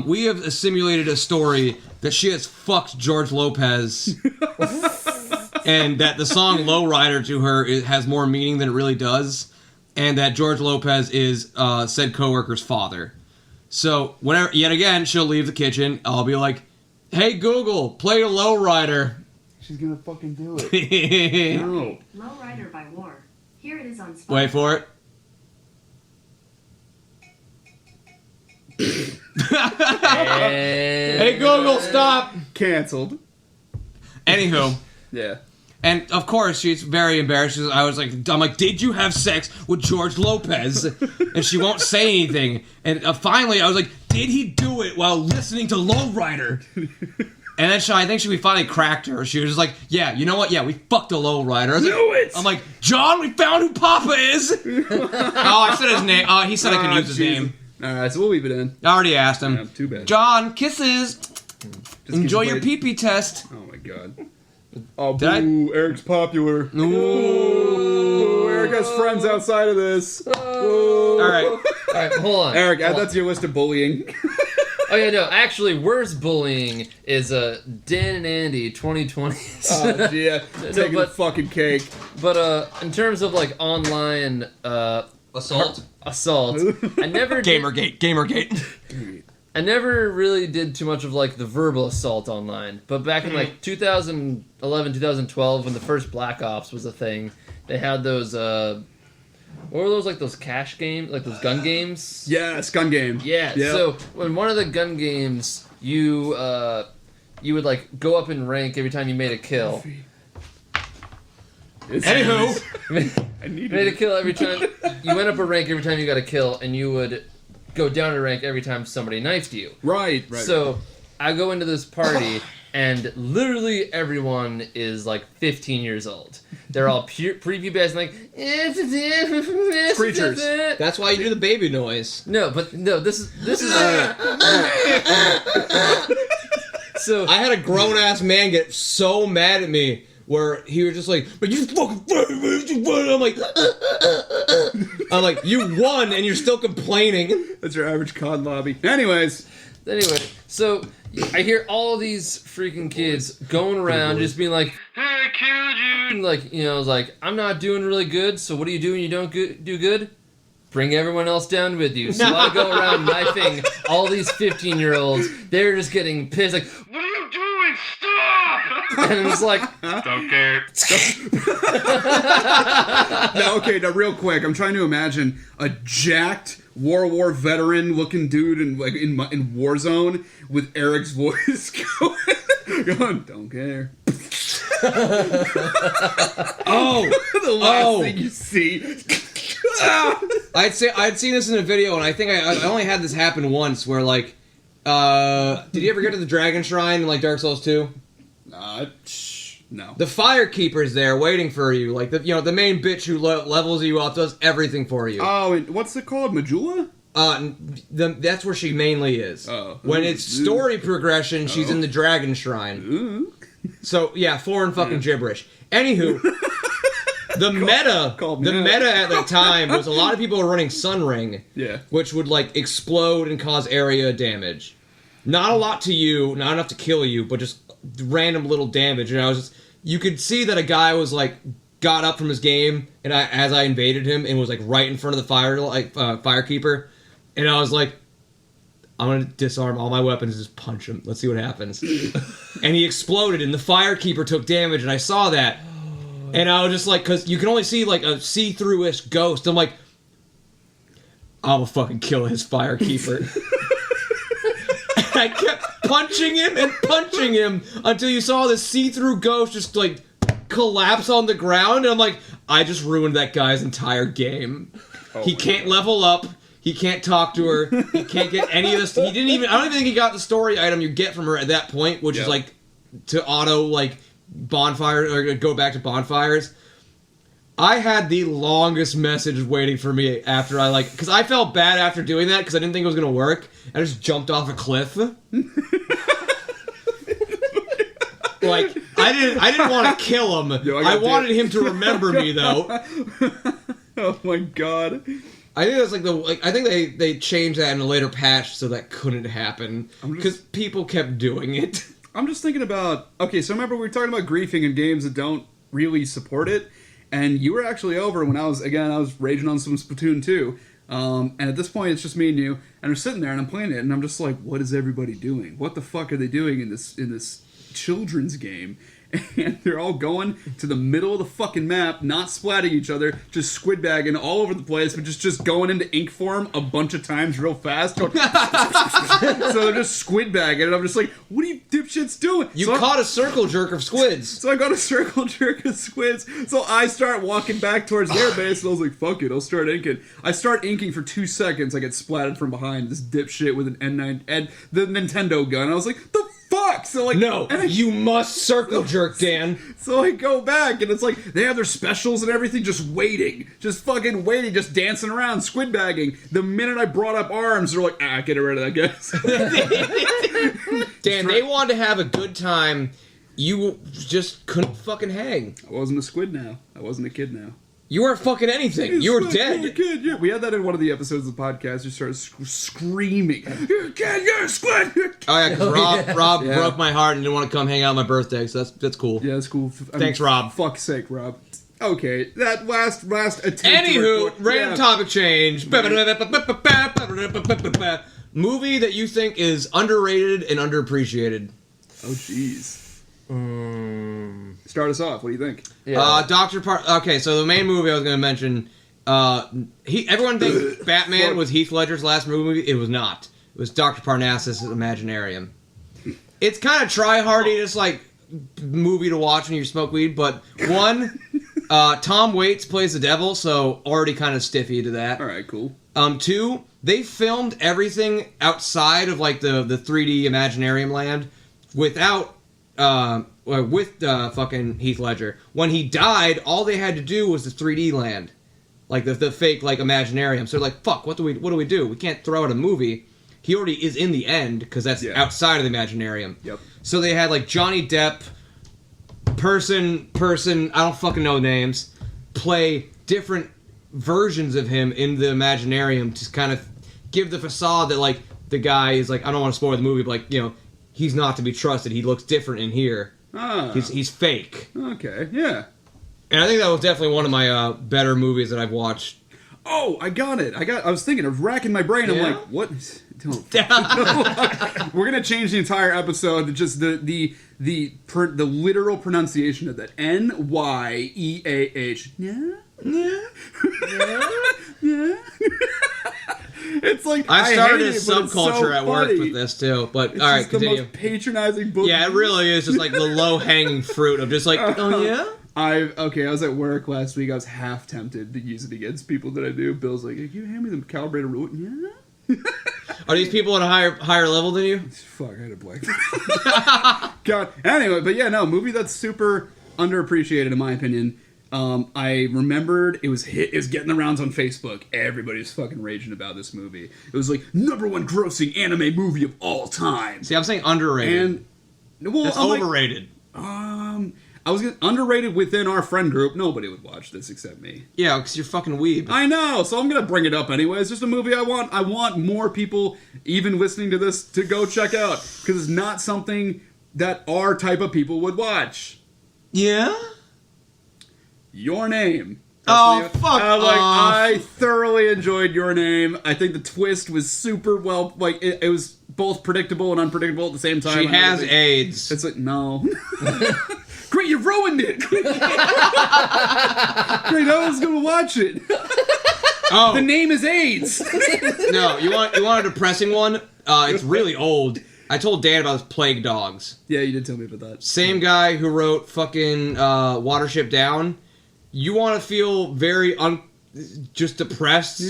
We have simulated a story that she has fucked George Lopez, and that the song "Lowrider" to her has more meaning than it really does, and that George Lopez is said coworker's father. So, yet again, she'll leave the kitchen. I'll be like, "Hey Google, play a Lowrider." She's gonna fucking do it. No. Lowrider by War. Here it is on Spotify. Wait for it. Hey Google, stop! Cancelled. Anywho, Yeah. and of course she's very embarrassed. I'm like, did you have sex with George Lopez? And she won't say anything. And finally, I was like, did he do it while listening to Lowrider? And then I think we finally cracked her. She was just like, yeah, you know what? Yeah, we fucked a Lowrider. I'm like, John, we found who Papa is. I said his name. He said I could use his name. Alright, so we'll leave it in. I already asked him. Yeah, too bad. John, kisses. Just Enjoy keep your waiting. pee-pee test. Oh my god. Oh, Did boo, Eric's popular. Ooh. Boo, Eric has friends outside of this. All right. Alright, hold on. Eric, add Hold that on. to your list of bullying. Oh yeah, no. Actually, worst bullying is Dan and Andy 2020. Oh, yeah. Taking the but- fucking cake. But in terms of like online assault, I never did, Gamergate. I never really did too much of like the verbal assault online. But back in like 2011, 2012, when the first Black Ops was a thing, they had those what were those, like those cash games, like those gun games? Yes, gun game. Yeah. Yep. So when one of the gun games, you would like go up in rank every time you made a kill. Anywho. I need Made a it. kill every time you went up a rank every time you got a kill, and you would go down a rank every time somebody knifed you. Right. So I go into this party, and literally everyone is like 15 years old. They're all preview based, like Creatures. That's why you do the baby noise. No, but no, this is so I had a grown-ass man get so mad at me where he was just like, "But you fucking won." I'm like, you won and you're still complaining. That's your average COD lobby. Anyway, so I hear all these freaking kids going around just being like, "Hey, I killed you," and like, you know, like, I'm not doing really good. So what do you do when you don't do good? Bring everyone else down with you. So I go around knifing all these 15-year-olds. They're just getting pissed, like, "What are you doing? Stop!" And it's like, Don't care. now real quick, I'm trying to imagine a jacked World War veteran looking dude in Warzone with Eric's voice going, "Don't care." The last thing you see. I'd seen this in a video, and I think I only had this happen once, where like, did you ever get to the Dragon Shrine in like Dark Souls 2? No. The Fire Keeper's there waiting for you, like the main bitch who levels you up, does everything for you. Oh, and what's it called? Majula? That's where she mainly is. Oh. When it's story progression, she's in the Dragon Shrine. Ooh. So yeah, foreign fucking gibberish. Anywho. The meta at that time was a lot of people were running Sun Ring, which would like explode and cause area damage. Not a lot to you, not enough to kill you, but just random little damage. And you could see that a guy was like got up from his game, and as I invaded him, and was like right in front of the Firekeeper, and I was like, I'm gonna disarm all my weapons and just punch him. Let's see what happens. And he exploded, and the Firekeeper took damage, and I saw that. And I was just like, because you can only see like a see-through-ish ghost. I'm like, I'm gonna fucking kill his Firekeeper. And I kept punching him until you saw this see-through ghost just like collapse on the ground. And I'm like, I just ruined that guy's entire game. He can't level up. He can't talk to her. He can't get any of this. I don't even think he got the story item you get from her at that point, which is like to auto like bonfire or go back to bonfires. I had the longest message waiting for me after because I felt bad after doing that because I didn't think it was gonna work. I just jumped off a cliff. Like I didn't want to kill him. I wanted him to remember me though. Oh my god. I think that's I think they changed that in a later patch so that couldn't happen because people kept doing it. I'm just thinking about, okay, so remember we were talking about griefing in games that don't really support it, and you were actually over when I was raging on some Splatoon 2, and at this point it's just me and you, and we're sitting there and I'm playing it, and I'm just like, what is everybody doing? What the fuck are they doing in this children's game? And they're all going to the middle of the fucking map, not splatting each other, just squid bagging all over the place, but just going into ink form a bunch of times real fast. So they're just squid bagging, and I'm just like, what are you dipshits doing? You caught a circle jerk of squids. So I got a circle jerk of squids. So I start walking back towards their base, and I was like, fuck it, I'll start inking. I start inking for 2 seconds, I get splatted from behind, this dipshit with an N9, the Nintendo gun. I was like, the fuck? So like, no, you must circle jerk, Dan. So I go back, and it's like, they have their specials and everything, just waiting. Just fucking waiting, just dancing around, squid bagging. The minute I brought up arms, they're like, get rid of that, guys. Dan, they wanted to have a good time. You just couldn't fucking hang. I wasn't a squid now. I wasn't a kid now. You weren't fucking anything. You were dead. You're a kid, yeah. We had that in one of the episodes of the podcast. You started screaming, "You're a kid, you're a squid!" Oh yeah, because Rob broke my heart and didn't want to come hang out on my birthday, so that's cool. Yeah, that's cool. Thanks, Rob. Fuck's sake, Rob. Okay, that last attempt. Anywho, random topic change. Movie that you think is underrated and underappreciated. Oh, jeez. Start us off. What do you think? Yeah. Okay, so the main movie I was going to mention, everyone thinks Batman was Heath Ledger's last movie. It was not. It was Dr. Parnassus' Imaginarium. It's kind of try-hardy, just like movie to watch when you smoke weed, but one, Tom Waits plays the devil, so already kind of stiffy to that. All right, cool. Two, they filmed everything outside of like the 3D Imaginarium land without with fucking Heath Ledger. When he died, all they had to do was the 3D land, like the fake like Imaginarium. So they're like, fuck, what do we do? We can't throw out a movie. He already is in the end because that's outside of the Imaginarium. Yep. So they had like Johnny Depp, person, I don't fucking know names, play different versions of him in the Imaginarium to kind of give the facade that, like, the guy is, like, I don't want to spoil the movie, but, like, you know, he's not to be trusted. He looks different in here. Ah. He's fake. Okay, yeah. And I think that was definitely one of my better movies that I've watched. Oh, I got it. I was thinking of racking my brain. I'm Yeah? like, what? Don't. We're gonna change the entire episode to just the literal pronunciation of that. N-Y-E-A-H. Yeah. Yeah. Yeah. It's like I started a hate it, but it's subculture so at work funny. with this too. But It's all right, just the continue. most patronizing book. Yeah, it really is just like the low hanging fruit of just like, oh yeah. I was at work last week. I was half tempted to use it against people that I knew. Bill's like, "Can you hand me the calibrated rule?" Yeah. Are these people at a higher level than you? Fuck, I had a blank. God. Anyway, but yeah, no, movie that's super underappreciated in my opinion. I remembered it was getting the rounds on Facebook. Everybody's fucking raging about this movie. It was like #1 grossing anime movie of all time. See, I'm saying underrated. And well, It's I'm like, overrated. I was underrated within our friend group. Nobody would watch this except me. Yeah, because you're fucking weeb. I know, so I'm gonna bring it up anyway. It's just a movie I want more people, even listening to this, to go check out because it's not something that our type of people would watch. Yeah. Your Name. Oh, That's the- fuck I was like, off. I thoroughly enjoyed Your Name. I think the twist was super well. Like it was both predictable and unpredictable at the same time. She And has everything. AIDS. It's like no. Great, you ruined it. Great, I was gonna watch it. Oh The name is AIDS. no, you want a depressing one? It's really old. I told Dan about this Plague Dogs. Yeah, you did tell me about that. Same guy who wrote fucking Watership Down. You want to feel very just depressed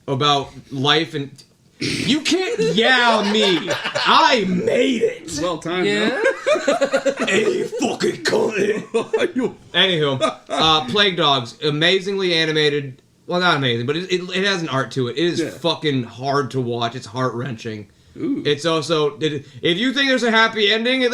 about life and you can't yell me. I made it. Well timed. Yeah. Hey, fucking cunt. Anywho, Plague Dogs, amazingly animated. Well, not amazing, but it has an art to it. It is fucking hard to watch. It's heart wrenching. Ooh. It's also if you think there's a happy ending,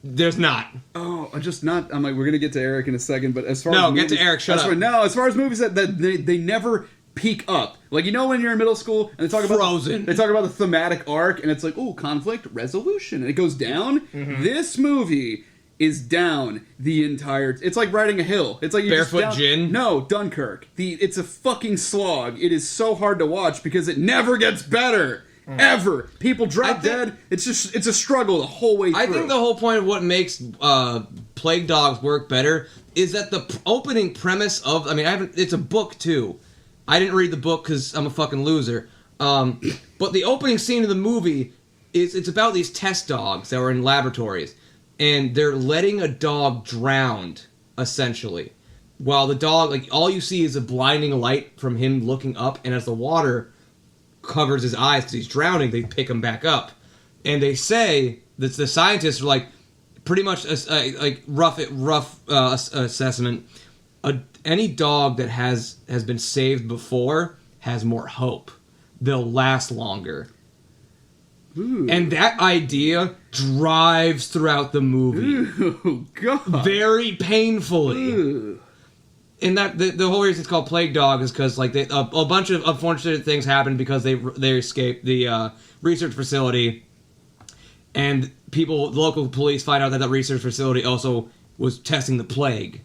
there's not. Oh, I'm just not. I'm like, we're gonna get to Eric in a second, but as far No, as get movies, to Eric, shut as up. far- no, as far as movies that they never peak up. Like you know when you're in middle school and they talk about Frozen. they talk about the thematic arc and it's like, oh, conflict resolution, and it goes down. Mm-hmm. This movie is down the entire. It's like riding a hill. It's like you Barefoot just down, Gin? No, Dunkirk. It's a fucking slog. It is so hard to watch because it never gets better. Ever. People drop dead. It's a struggle the whole way through. I think the whole point of what makes Plague Dogs work better is that the opening premise of it's a book too. I didn't read the book because I'm a fucking loser. But the opening scene of the movie it's about these test dogs that were in laboratories, and they're letting a dog drown essentially, while the dog all you see is a blinding light from him looking up, and as the water covers his eyes because he's drowning, they pick him back up, and they say that the scientists are like pretty much rough assessment. Any dog that has been saved before has more hope. They'll last longer. Ooh. And that idea drives throughout the movie. Oh God. Very painfully. Ooh. And that the whole reason it's called Plague Dog is because a bunch of unfortunate things happened because they escaped the research facility, and the local police find out that the research facility also was testing the plague,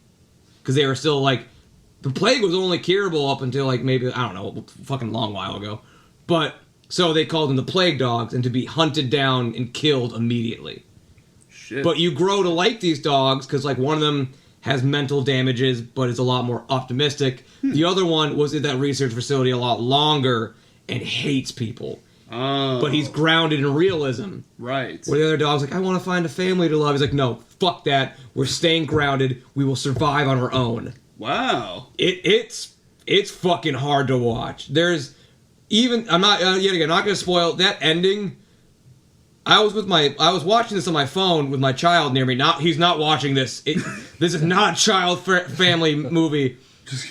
because they were still the plague was only curable up until maybe I don't know, a fucking long while ago, but so they called them the Plague Dogs and to be hunted down and killed immediately. Shit. But you grow to like these dogs because one of them has mental damages, but is a lot more optimistic. The other one was at that research facility a lot longer and hates people. Oh. But he's grounded in realism. Right. Where the other dog's like, I want to find a family to love. He's like, no, fuck that. We're staying grounded. We will survive on our own. Wow. It's fucking hard to watch. There's even, I'm not going to spoil that ending. I was watching this on my phone with my child near me. He's not watching this. This is not a child family movie.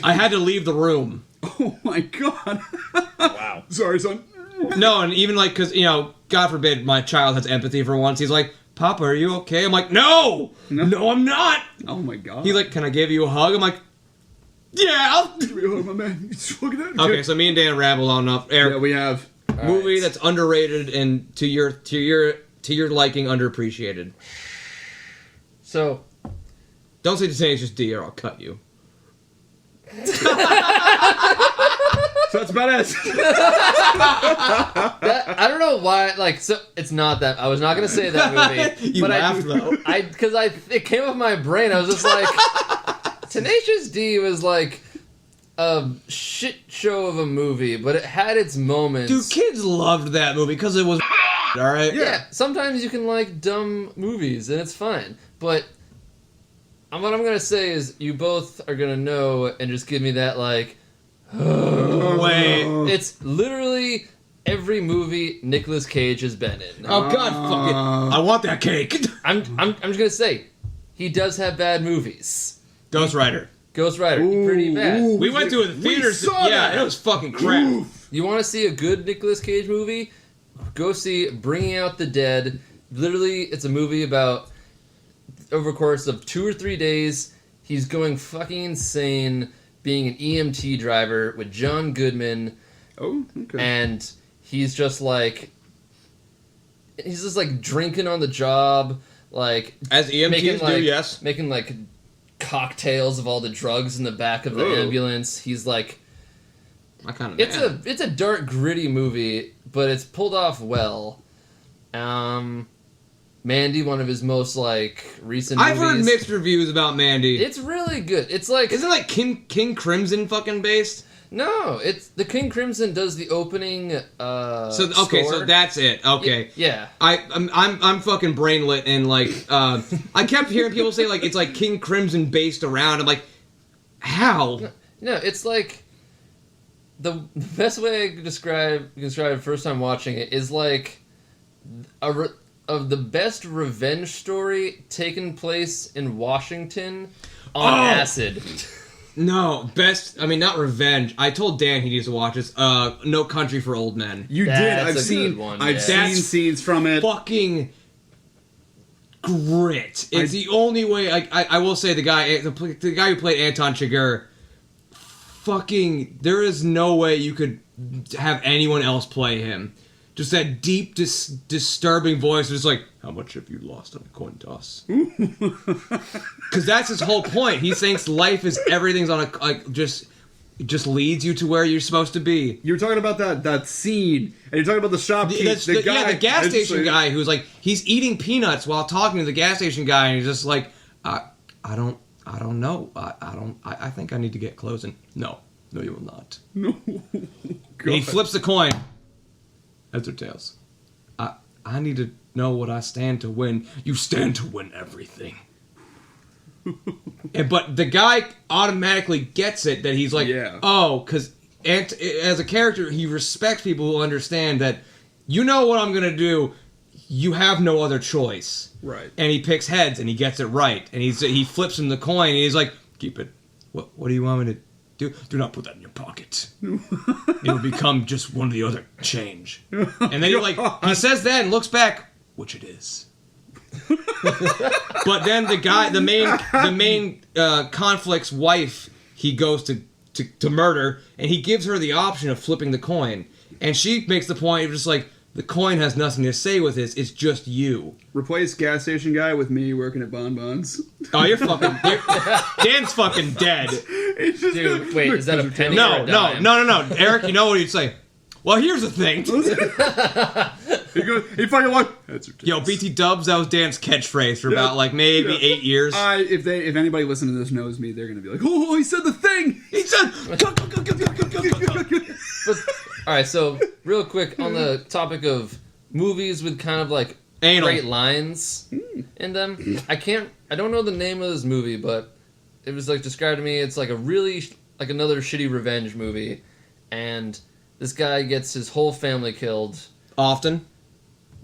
I had to leave the room. Oh my God. Wow. Sorry, son. No, and even because God forbid my child has empathy for once. He's like, Papa, are you okay? I'm like, no, I'm not. Oh my god. He's like, "Can I give you a hug?" I'm like, "Yeah." Give me a hug, my man. Look at that. Okay, so me and Dan rambled on enough. Eric, Yeah, we have. movie that's underrated and to your liking, underappreciated. So, Don't say Tenacious D or I'll cut you. So that's about it. I don't know why. Like, so it's not that. I was not gonna say that movie. You but laughed though. Because it came off my brain. I was just like, Tenacious D was like a shit show of a movie, but it had its moments. Dude, kids loved that movie because it was all right. Yeah, sometimes you can like dumb movies and it's fine. But what I'm gonna say is you both are gonna know and just give me that like. Wait. It's literally every movie Nicolas Cage has been in. Oh God, fuck it! I want that cake. I'm just gonna say, he does have bad movies. Ghost Rider. Ghost Rider, pretty bad. We went to a theater. saw Yeah, that. it was fucking crap. You want to see a good Nicolas Cage movie? Go see Bringing Out the Dead. Literally, it's a movie about over a course of 2 or 3 days, he's going fucking insane being an EMT driver with John Goodman. Oh, okay. And he's just like drinking on the job, like As EMTs do, yes. making like cocktails of all the drugs in the back of the Ooh. ambulance. He's like, I kind of. it's a dark, gritty movie, but it's pulled off well. Mandy, one of his most like recent. I've movies. heard mixed reviews about Mandy. It's really good. It's like Isn't it like King Crimson fucking based? no, it's the King Crimson does the opening. So okay, score. so that's it. Okay. Yeah. I'm fucking brainlit and like I kept hearing people say like it's like King Crimson based around. I'm like, how? No, it's like the best way I could describe the first time watching it is like of the best revenge story taken place in Washington on acid. No, best. I mean, not revenge. I told Dan he needs to watch this. No Country for Old Men. You did. That's I've a seen. good one, I've yeah. seen That's scenes from it. Fucking grit. It's the only way. I will say the guy who played Anton Chigurh. Fucking, there is no way you could have anyone else play him. Just that deep, disturbing voice. Just like, how much have you lost on a coin toss? Because that's his whole point. He thinks life is everything's on a just leads you to where you're supposed to be. You were talking about that scene, and you're talking about the shopkeeper, the gas station guy who's like he's eating peanuts while talking to the gas station guy, and he's just like, I don't know. I think I need to get closing. No, you will not. No. And he flips the coin. Heads or tails. I need to know what I stand to win. You stand to win everything. But the guy automatically gets it that he's like, Yeah. oh, because as a character, he respects people who understand that you know what I'm going to do. You have no other choice. Right. And he picks heads and he gets it right. And he flips him the coin and he's like, keep it. What do you want me to do? Do not put that in your pocket. It'll become just one of the other change. And then he says that and looks back, which it is. But then the main conflict's wife, he goes to murder, and he gives her the option of flipping the coin, and she makes the point of just like the coin has nothing to say with this. It's just you. Replace gas station guy with me working at Bonbons. Oh, Dan's fucking dead. Dude, wait, is that a penny or No, a dime? no. Eric, you know what he'd say? Well, here's the thing. He fucking like. Yo, BT Dubs, that was Dan's catchphrase for about like maybe 8 years. If anybody listening to this knows me, they're gonna be like, oh, he said the thing. He said. But, all right, so real quick on the topic of movies with kind of like Anal. great lines in them. I don't know the name of this movie, but it was like described to me. It's like a really like another shitty revenge movie, and this guy gets his whole family killed. Often.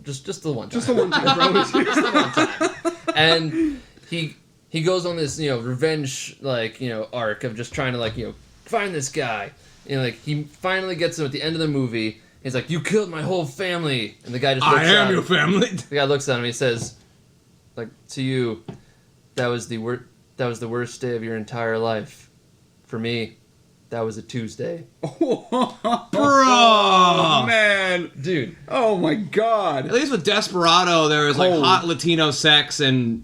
Just the one time. Just the one time, bro. Just the one time. And he goes on this revenge arc of just trying to find this guy. And he finally gets him at the end of the movie. He's like, "You killed my whole family," and the guy just looks I am at your him. family. The guy looks at him. He says, "To you, that was the that was the worst day of your entire life. For me, that was a Tuesday. Oh, man. Dude. Oh, my God. At least with Desperado, there was like Cold. hot Latino sex and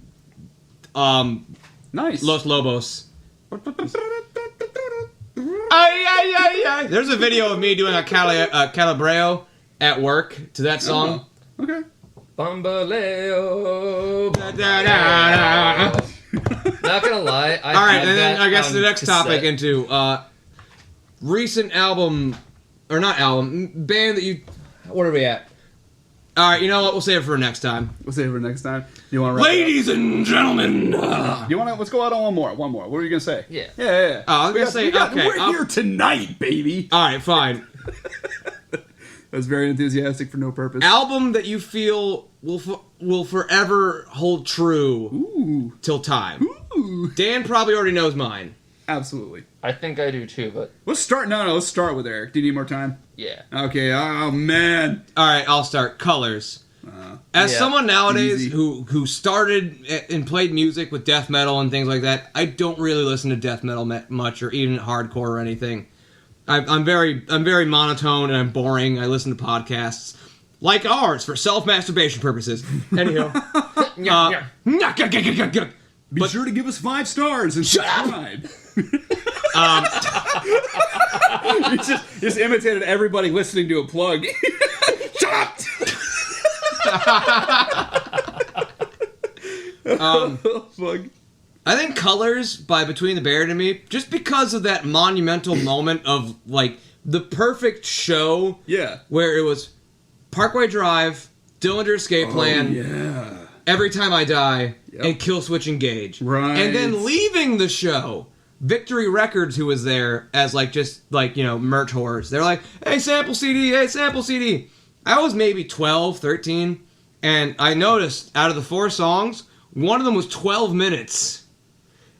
Nice. Los Lobos. Ay, ay, ay, ay. There's a video of me doing a calabreo at work to that song. Oh, okay. Bambaleo. Da, da, da, da. Not gonna lie. All right, and then I guess the next topic into recent album, or not album, band that you. What are we at? All right, you know what? We'll save it for next time. We'll save it for next time. You want to Ladies and gentlemen. You want to? Let's go out on one more. One more. What were you gonna say? Yeah. Yeah. Oh, I was gonna say. Okay, We're here tonight, baby. all right, fine. I was very enthusiastic for no purpose. Album that you feel will forever hold true Ooh. till time. Ooh. Dan probably already knows mine. Absolutely. I think I do too, but Let's start. No, let's start with Eric. Do you need more time? yeah. Okay. Oh man. All right, I'll start. Colors. As Yeah. someone nowadays Easy. who started and played music with death metal and things like that, I don't really listen to death metal much or even hardcore or anything. I'm very monotone and I'm boring. I listen to podcasts like ours for self-masturbation purposes. Anyhow, Be sure to give us 5 stars and subscribe. You just imitated everybody listening to a plug. Shut up! Fuck. I think Colors by Between the Buried and Me, just because of that monumental moment of like the perfect show Yeah. where it was Parkway Drive, Dillinger Escape Plan, Yeah. Every Time I Die, Yep. and Kill Switch Engage. Right. And then leaving the show, Victory Records, who was there as like just like, you know, merch whores. They're like, hey, sample CD, hey, sample CD. I was maybe 12, 13, and I noticed out of the 4 songs, one of them was 12 minutes.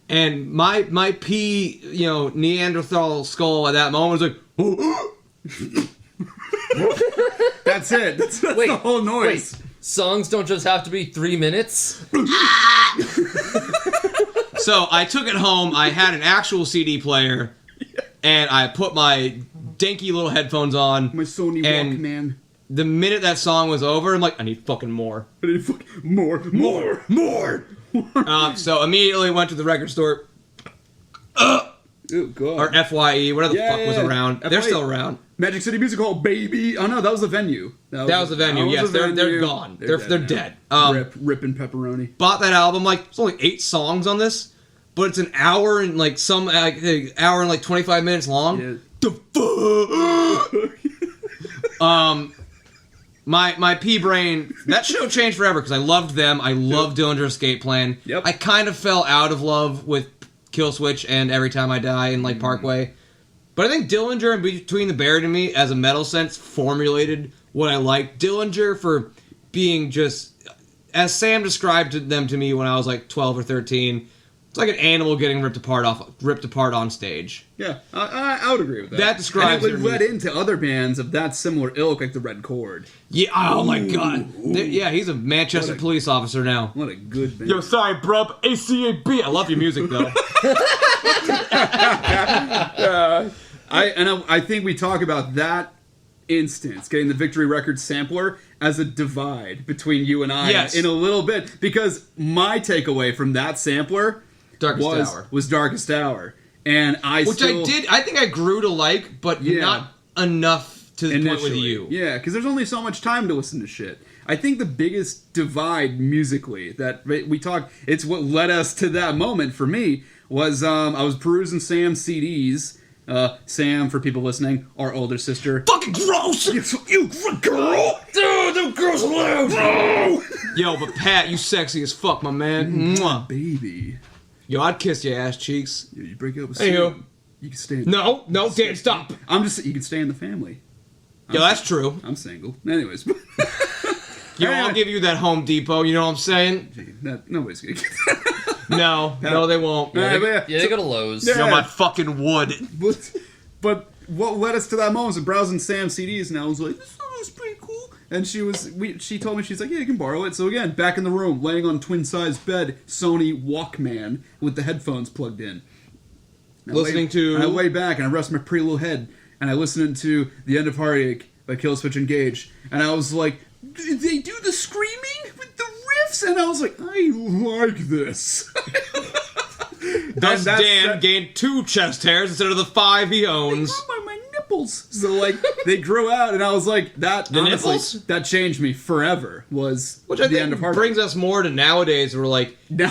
And my Neanderthal skull at that moment was like, That's it. That's the whole noise. Songs don't just have to be 3 minutes. So I took it home. I had an actual CD player, and I put my dinky little headphones on. My Sony And- Walkman. The minute that song was over, I'm like, I need fucking more. I need fucking more. So immediately went to the record store, Oh, God. or FYE, whatever the Yeah, fuck was yeah. around. They're FYE. still around. Magic City Music Hall, baby. Oh, no, that was the venue. That was the venue. Yes, they're gone. They're dead. Ripping pepperoni. Bought that album. Like, there's only 8 songs on this, but it's an hour and like hour and like 25 minutes long. Yeah. The fuck. My pea brain, that show changed forever because I loved them. I loved Dillinger Escape Plan. Yep. I kind of fell out of love with Kill Switch and Every Time I Die and like Parkway. But I think Dillinger and Between the Buried and Me, as a metal sense, formulated what I liked. Dillinger for being just, as Sam described them to me when I was like 12 or 13, it's like an animal getting ripped apart on stage. Yeah, I would agree with that. That describes and it their led into other bands of that similar ilk, like the Red Chord. Yeah. Oh my god. Yeah, he's a Manchester police officer now. What a good band. Yo, sorry, brub. ACAB. I love your music though. I think we talk about that instance, getting the Victory Records sampler, as a divide between you and I Yes. in a little bit, because my takeaway from that sampler was Darkest Hour. And I think I grew to like, but Yeah. not enough to the point with initially. you. Yeah, because there's only so much time to listen to shit. I think the biggest divide musically that we talk, it's what led us to that moment for me, was I was perusing Sam's CDs. Sam, for people listening, our older sister. Fucking gross! You girl! Dude, them girls are loud! Yo, but Pat, you sexy as fuck, my man. Mwah. Baby. Yo, I'd kiss your ass cheeks. You break up with Hey, Sam. You can stay. No, Dan, stop. You can stay in the family. Yo, that's true. I'm single. Anyways. Yo, I'll give you that Home Depot, you know what I'm saying? Nobody's gonna get No, they won't. that. Yeah, they go to Lowe's. Yeah. Yo, my fucking wood. But what led us to that moment was browsing Sam's CDs, and I was like, this song is pretty cool. And she told me, she's like, yeah, you can borrow it. So again, back in the room, laying on twin-sized bed, Sony Walkman with the headphones plugged in. And I lay back and I rest my pretty little head and I listen to The End of Heartache by Killswitch Engage. And I was like, did they do the screaming with the riffs? And I was like, I like this. Thus Dan gained 2 chest hairs instead of the 5 he owns. They grew my nipples. So, like, they grew out, and I was like, that, the honestly, nipples? That changed me forever, was Which I The think End of Heartache. brings us more to nowadays, where, like, No.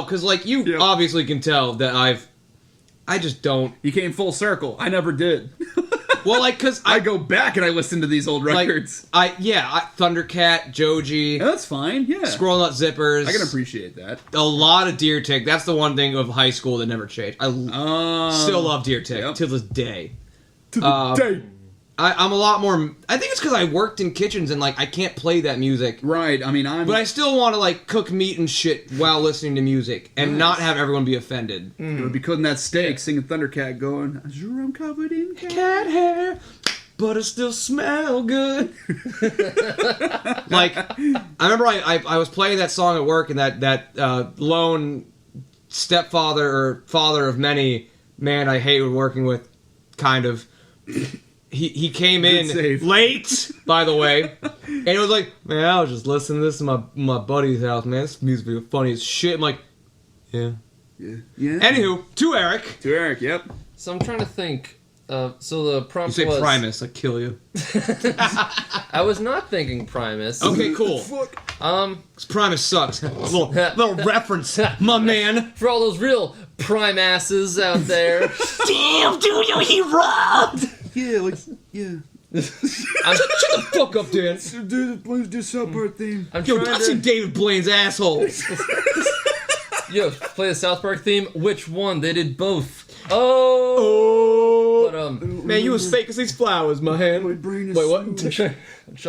because, like, you Yeah. obviously can tell that I just don't. You came full circle. I never did. Well, like, because I go back and I listen to these old like, records. Thundercat, Joji, Yeah, that's fine, yeah. Squirrel Nut Zippers. I can appreciate that. A lot of Deer Tick. That's the one thing of high school that never changed. I still love Deer Tick Yep. to this day. To the day. I'm a lot more. I think it's because I worked in kitchens and like I can't play that music. Right, I mean, But I still want to like cook meat and shit while listening to music and not have everyone be offended. It would be cooking that steak, singing Thundercat, going, I'm covered in Cat hair, but it still smell good. Like I remember I was playing that song at work and that lone stepfather or father of many man I hated working with, kind of. He came in save. late, by the way, and it was like, man, I was just listening to this in my buddy's house, man. This music video funny as shit. I'm like, yeah. Yeah. Anywho, to Eric. To Eric, yep. So I'm trying to think. So the You prompt say was Primus, I kill you. I was not thinking Primus. Okay, cool. 'Cause Primus sucks. little reference, my man. For all those real Primasses out there. Damn, dude, he robbed. Yeah, like, yeah. I'm, Shut the fuck up, Dan. Do the South Park theme. I'm Yo, trying I've seen to David Blaine's asshole. play the South Park theme. Which one? They did both. Oh. But Man, you as fake as these flowers, my hand. My brain is Wait, what? so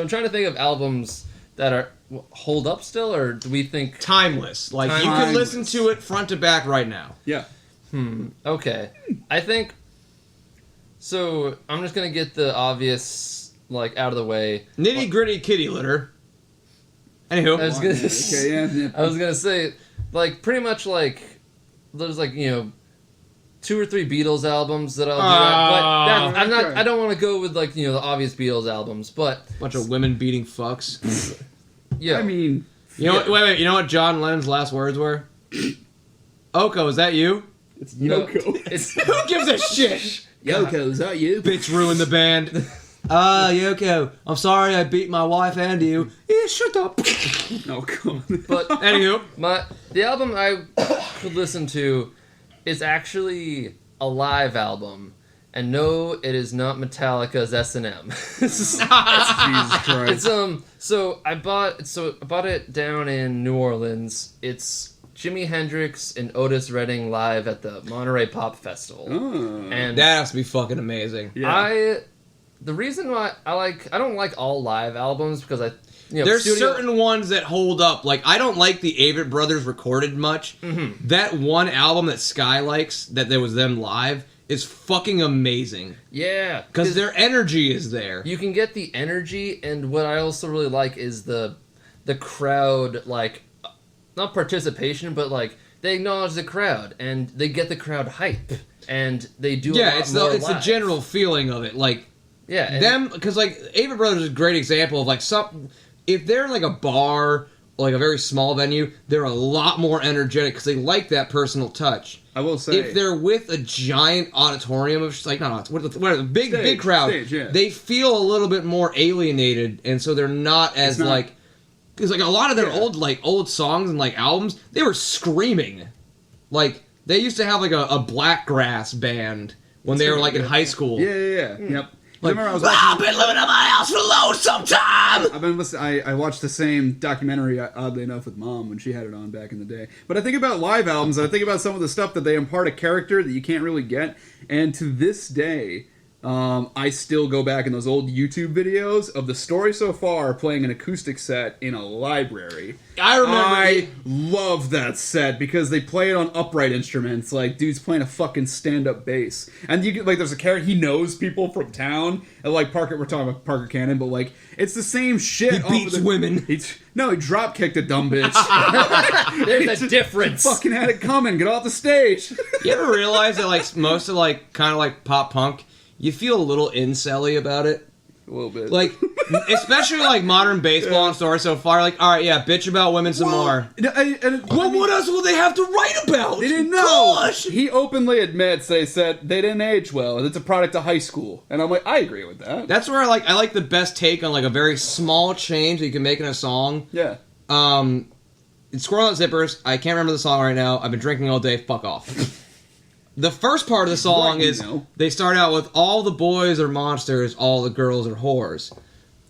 I'm trying to think of albums that are hold up still, or do we think? Timeless. Like, you can Timeless. listen to it front to back right now. Yeah. Okay, I think. So I'm just gonna get the obvious like out of the way. Nitty gritty kitty litter. Anywho. I was gonna. Okay, yeah. I was gonna say, like, pretty much like there's like 2 or 3 Beatles albums that I'll do. But I'm not. okay. I don't want to go with like the obvious Beatles albums, but Bunch of women beating fucks. yeah. I mean, You know what? Wait. You know what John Lennon's last words were? Oko, is that you? it's No, Yoko. it's Who gives a shit? Yoko, is that you? Bitch ruined the band. Yoko, I'm sorry I beat my wife and you. Yeah, shut up. Oh, come on. but Anywho. the album I could listen to is actually a live album, and no, it is not Metallica's S&M. Jesus Christ. It's So I bought it down in New Orleans. It's Jimi Hendrix and Otis Redding live at the Monterey Pop Festival. Oh. And That has to be fucking amazing. Yeah. the reason why I don't like all live albums because There's studio- certain ones that hold up. Like, I don't like the Avett Brothers recorded much. Mm-hmm. That one album that Sky likes, that there was them live, is fucking amazing. yeah, Because their energy is there. you can get the energy, and what I also really like is the crowd, like, not participation, but like they acknowledge the crowd and they get the crowd hype and they do Yeah, a lot it's more the live. general feeling of it. Like, yeah, and them, because like Avett Brothers is a great example of like if they're in like a bar or like a very small venue, they're a lot more energetic because they like that personal touch. I will say, If they're with a giant auditorium of like what are the big Stage, big crowd, stage, yeah. they feel a little bit more alienated, and so they're not as not- like. Because like a lot of their Yeah. old songs and like albums, they were screaming. Like they used to have like a blackgrass band when they were like in high school. yeah. Yep. I Like, remember I was I've watching. been living in my house for lonesome time. I've been listening. I watched the same documentary, oddly enough, with Mom when she had it on back in the day. But I think about live albums, and I think about some of the stuff that they impart a character that you can't really get. And to this day, I still go back in those old YouTube videos of the story so far playing an acoustic set in a library. I remember. I love that set because they play it on upright instruments. Like, dude's playing a fucking stand-up bass. And you get, like, there's a character, he knows people from town. And, like, Parker, we're talking about Parker Cannon, but, like, it's the same shit. He beats women. No, he drop-kicked a dumb bitch. There's a difference. Fucking had it coming. Get off the stage. You ever realize that, like, most of, like, kind of like pop punk, you feel a little incel-y about it? A little bit. Like, especially like modern baseball and story so far. Like, all right, yeah, bitch about women some more. What else will they have to write about? They didn't know. Gosh. He openly admits they said they didn't age well. It's a product of high school, and I'm like, I agree with that. That's where I like the best take on like a very small change that you can make in a song. Yeah. It's Squirrel Nut Zippers. I can't remember the song right now. I've been drinking all day. Fuck off. The first part of the song is they start out with all the boys are monsters, all the girls are whores.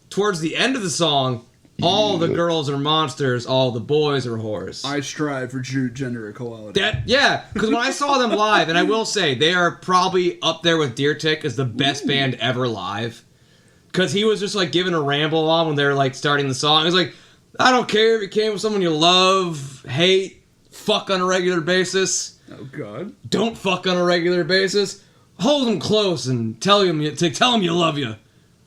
Towards the end of the song, all the girls are monsters, all the boys are whores. I strive for true gender equality. Because when I saw them live, and I will say, they are probably up there with Deer Tick as the best band ever live. Because he was just like giving a ramble on when they were like starting the song. He was like, I don't care if you came with someone you love, hate, fuck on a regular basis. Oh, God. Don't fuck on a regular basis. Hold them close and tell them you love you.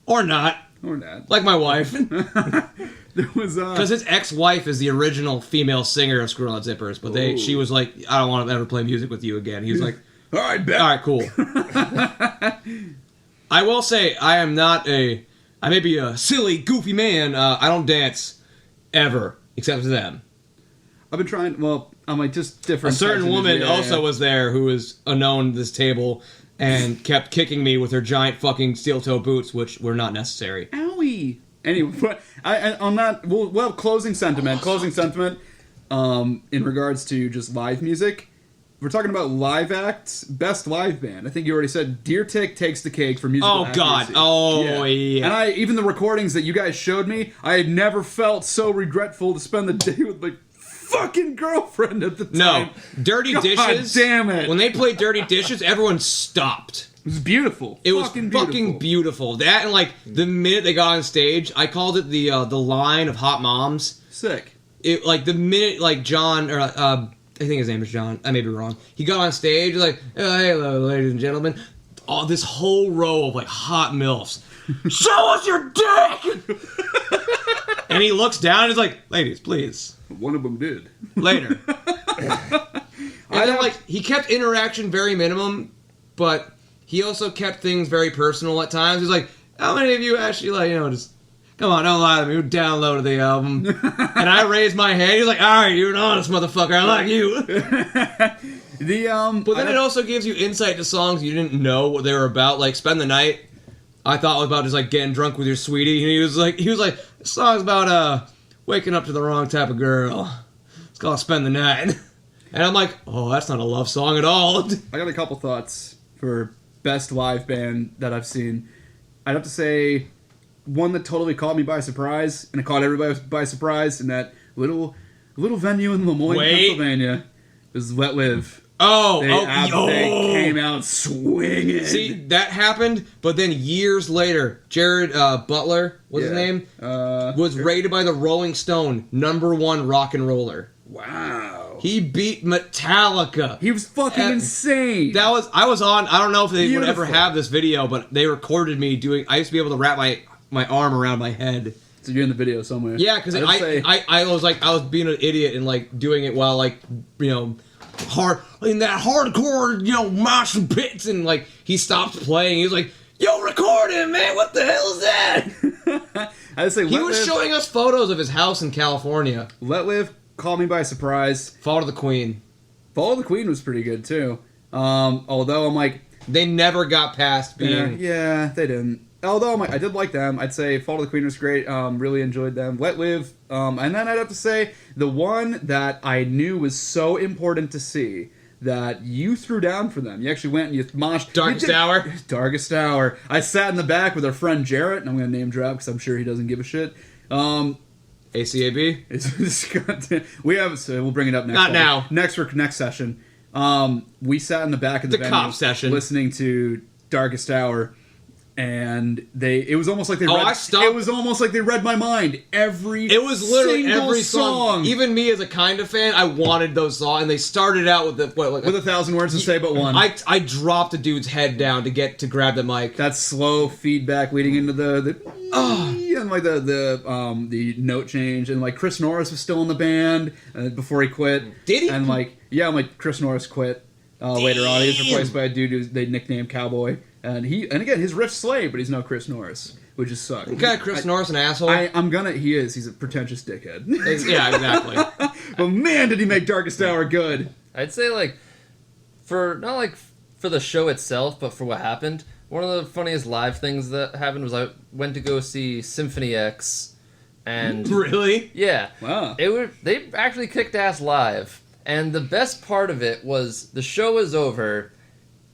Or not. Or not. Like my wife. There was, because his ex-wife is the original female singer of Squirrel Nut Zippers, but she was like, I don't want to ever play music with you again. He was like, all right, bet. All right, cool. I will say, I may be a silly, goofy man. I don't dance ever, except to them. I've been trying, I'm like, just different. A certain woman also was there who was unknown to this table and kept kicking me with her giant fucking steel-toe boots, which were not necessary. Owie. Anyway, on that, closing sentiment, in regards to just live music, we're talking about live acts, best live band. I think you already said Deer Tick takes the cake for musical accuracy. God. Oh, yeah. And even the recordings that you guys showed me, I had never felt so regretful to spend the day with my fucking girlfriend at the time. No. Dirty Dishes. Damn it. When they played Dirty Dishes, everyone stopped. It was beautiful. It was fucking beautiful. That and like the minute they got on stage, I called it the line of Hot Moms. Sick. It like the minute like John or I think his name is John. I may be wrong. He got on stage like, oh, hello, ladies and gentlemen. This whole row of like hot milfs. Show us your dick. And he looks down and he's like, ladies, please. One of them did. Later. And then, like, he kept interaction very minimum, but he also kept things very personal at times. He's like, how many of you actually, like, just, come on, don't lie to me, who downloaded the album? And I raised my hand. He's like, all right, you're an honest motherfucker, I like you. But then it also gives you insight to songs you didn't know what they were about. Like, Spend the Night, I thought was about just, like, getting drunk with your sweetie. And he was like, this song's about, waking up to the wrong type of girl. It's called Spend the Night. And I'm like, oh, that's not a love song at all. I got a couple thoughts for best live band that I've seen. I'd have to say one that totally caught me by surprise, and it caught everybody by surprise in that little venue in Lemoyne, Pennsylvania. It was Let Live. They came out swinging. See, that happened, but then years later, Jared Butler, what's his name? Was rated by the Rolling Stone #1 rock and roller. Wow. He beat Metallica. He was fucking insane. I was on, I don't know if they would ever have this video, but they recorded me I used to be able to wrap my arm around my head. So you're in the video somewhere. Yeah, because I was being an idiot and like doing it while like, hard in that hardcore, mosh pits, and like he stopped playing. He was like, "Yo, record him, man! What the hell is that?" He was showing us photos of his house in California. Let Live, Call Me by Surprise, Fall to the Queen. Fall to the Queen was pretty good too. Although I'm like, they never got past being. Yeah, they didn't. Although I did like them. I'd say Fall to the Queen was great. Really enjoyed them. Let Live. And then I'd have to say the one that I knew was so important to see that you threw down for them. You actually went and you moshed. Darkest Hour. Darkest Hour. I sat in the back with our friend Jarrett, and I'm going to name drop because I'm sure he doesn't give a shit. ACAB? We'll bring it up next. Not now. Next session. We sat in the back of the venue cop session, listening to Darkest Hour. and it was almost like they I read. stopped. It was almost like they read my mind. It was literally single every song. Even me as a kind of fan, I wanted those songs, and they started out with with 1,000 words to say but one. I dropped a dude's head down to grab the mic. That slow feedback leading into the and like the note change, and like Chris Norris was still in the band before he quit. Did he? And like Chris Norris quit later on. He was replaced by a dude who they nicknamed Cowboy, and again his riffs slay, but he's no Chris Norris, which just sucks. Okay, Chris Norris, an asshole. He's a pretentious dickhead. Yeah, exactly. But man, did he make Darkest Hour good. I'd say like for the show itself, but for what happened. One of the funniest live things that happened was I went to go see Symphony X, and Really? yeah, Wow. They actually kicked ass live, and the best part of it was the show was over,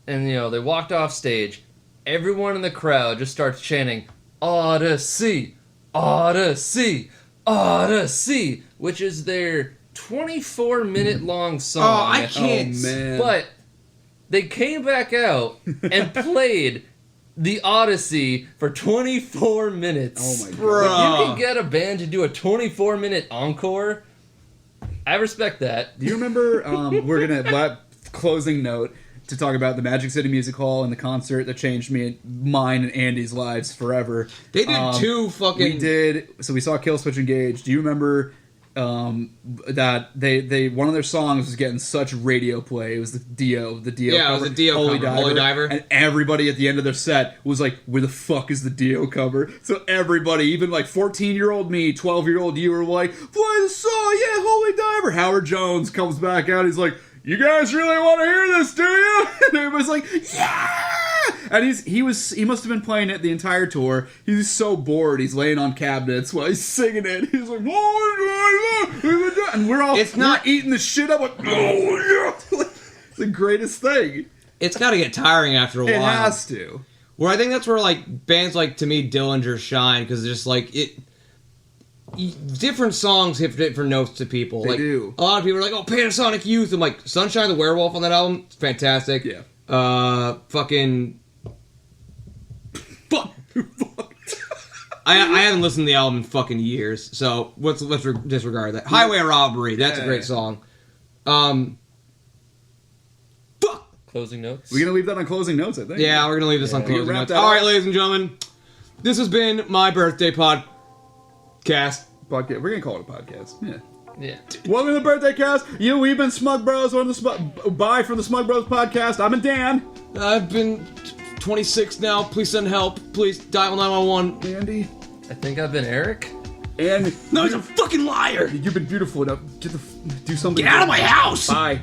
and they walked off stage. Everyone in the crowd just starts chanting "Odyssey, Odyssey, Odyssey," which is their 24-minute long song. Oh, I can't. Oh, man. But they came back out and played the Odyssey for 24 minutes. Oh my god. Bro. If you can get a band to do a 24-minute encore, I respect that. Do you remember? We're gonna closing note to talk about the Magic City Music Hall and the concert that changed mine and Andy's lives forever. They did two fucking. We did. So we saw Killswitch Engage. Do you remember that they one of their songs was getting such radio play? It was the Dio. Yeah, cover, it was the Dio Holy cover, Holy Diver. And everybody at the end of their set was like, "Where the fuck is the Dio cover?" So everybody, even like 14-year-old me, 12-year-old you, were like, "Play the song, yeah, Holy Diver." Howard Jones comes back out. He's like, "You guys really want to hear this, do you?" And everybody's like, "Yeah!" And he must have been playing it the entire tour. He's so bored. He's laying on cabinets while he's singing it. He's like, and we're eating the shit up. Like, it's the greatest thing. It's got to get tiring after a while. It has to. Where I think that's where like bands like to me Dillinger shine, because just like it. Different songs hit different notes to people. They do. A lot of people are like, "Oh, Panasonic Youth." I'm like, "Sunshine the Werewolf" on that album, it's fantastic. Yeah. Fucking. Fuck. I haven't listened to the album in fucking years, so let's disregard that. Highway Robbery, that's a great song. Fuck. Closing notes. We're gonna leave that on closing notes, I think. Yeah, we're gonna leave this on closing wrap notes. that All up. right, ladies and gentlemen, this has been my birthday podcast. Podcast. We're gonna call it a podcast. Yeah. Yeah. Welcome to the birthday cast. We've been SmugBros. Bye from the SmugBros podcast. I'm Dan. I've been 26 now. Please send help. Please dial 911. Andy. I think I've been Eric. And No, he's a fucking liar. you've been beautiful enough to do something. Get out of my house. Bye.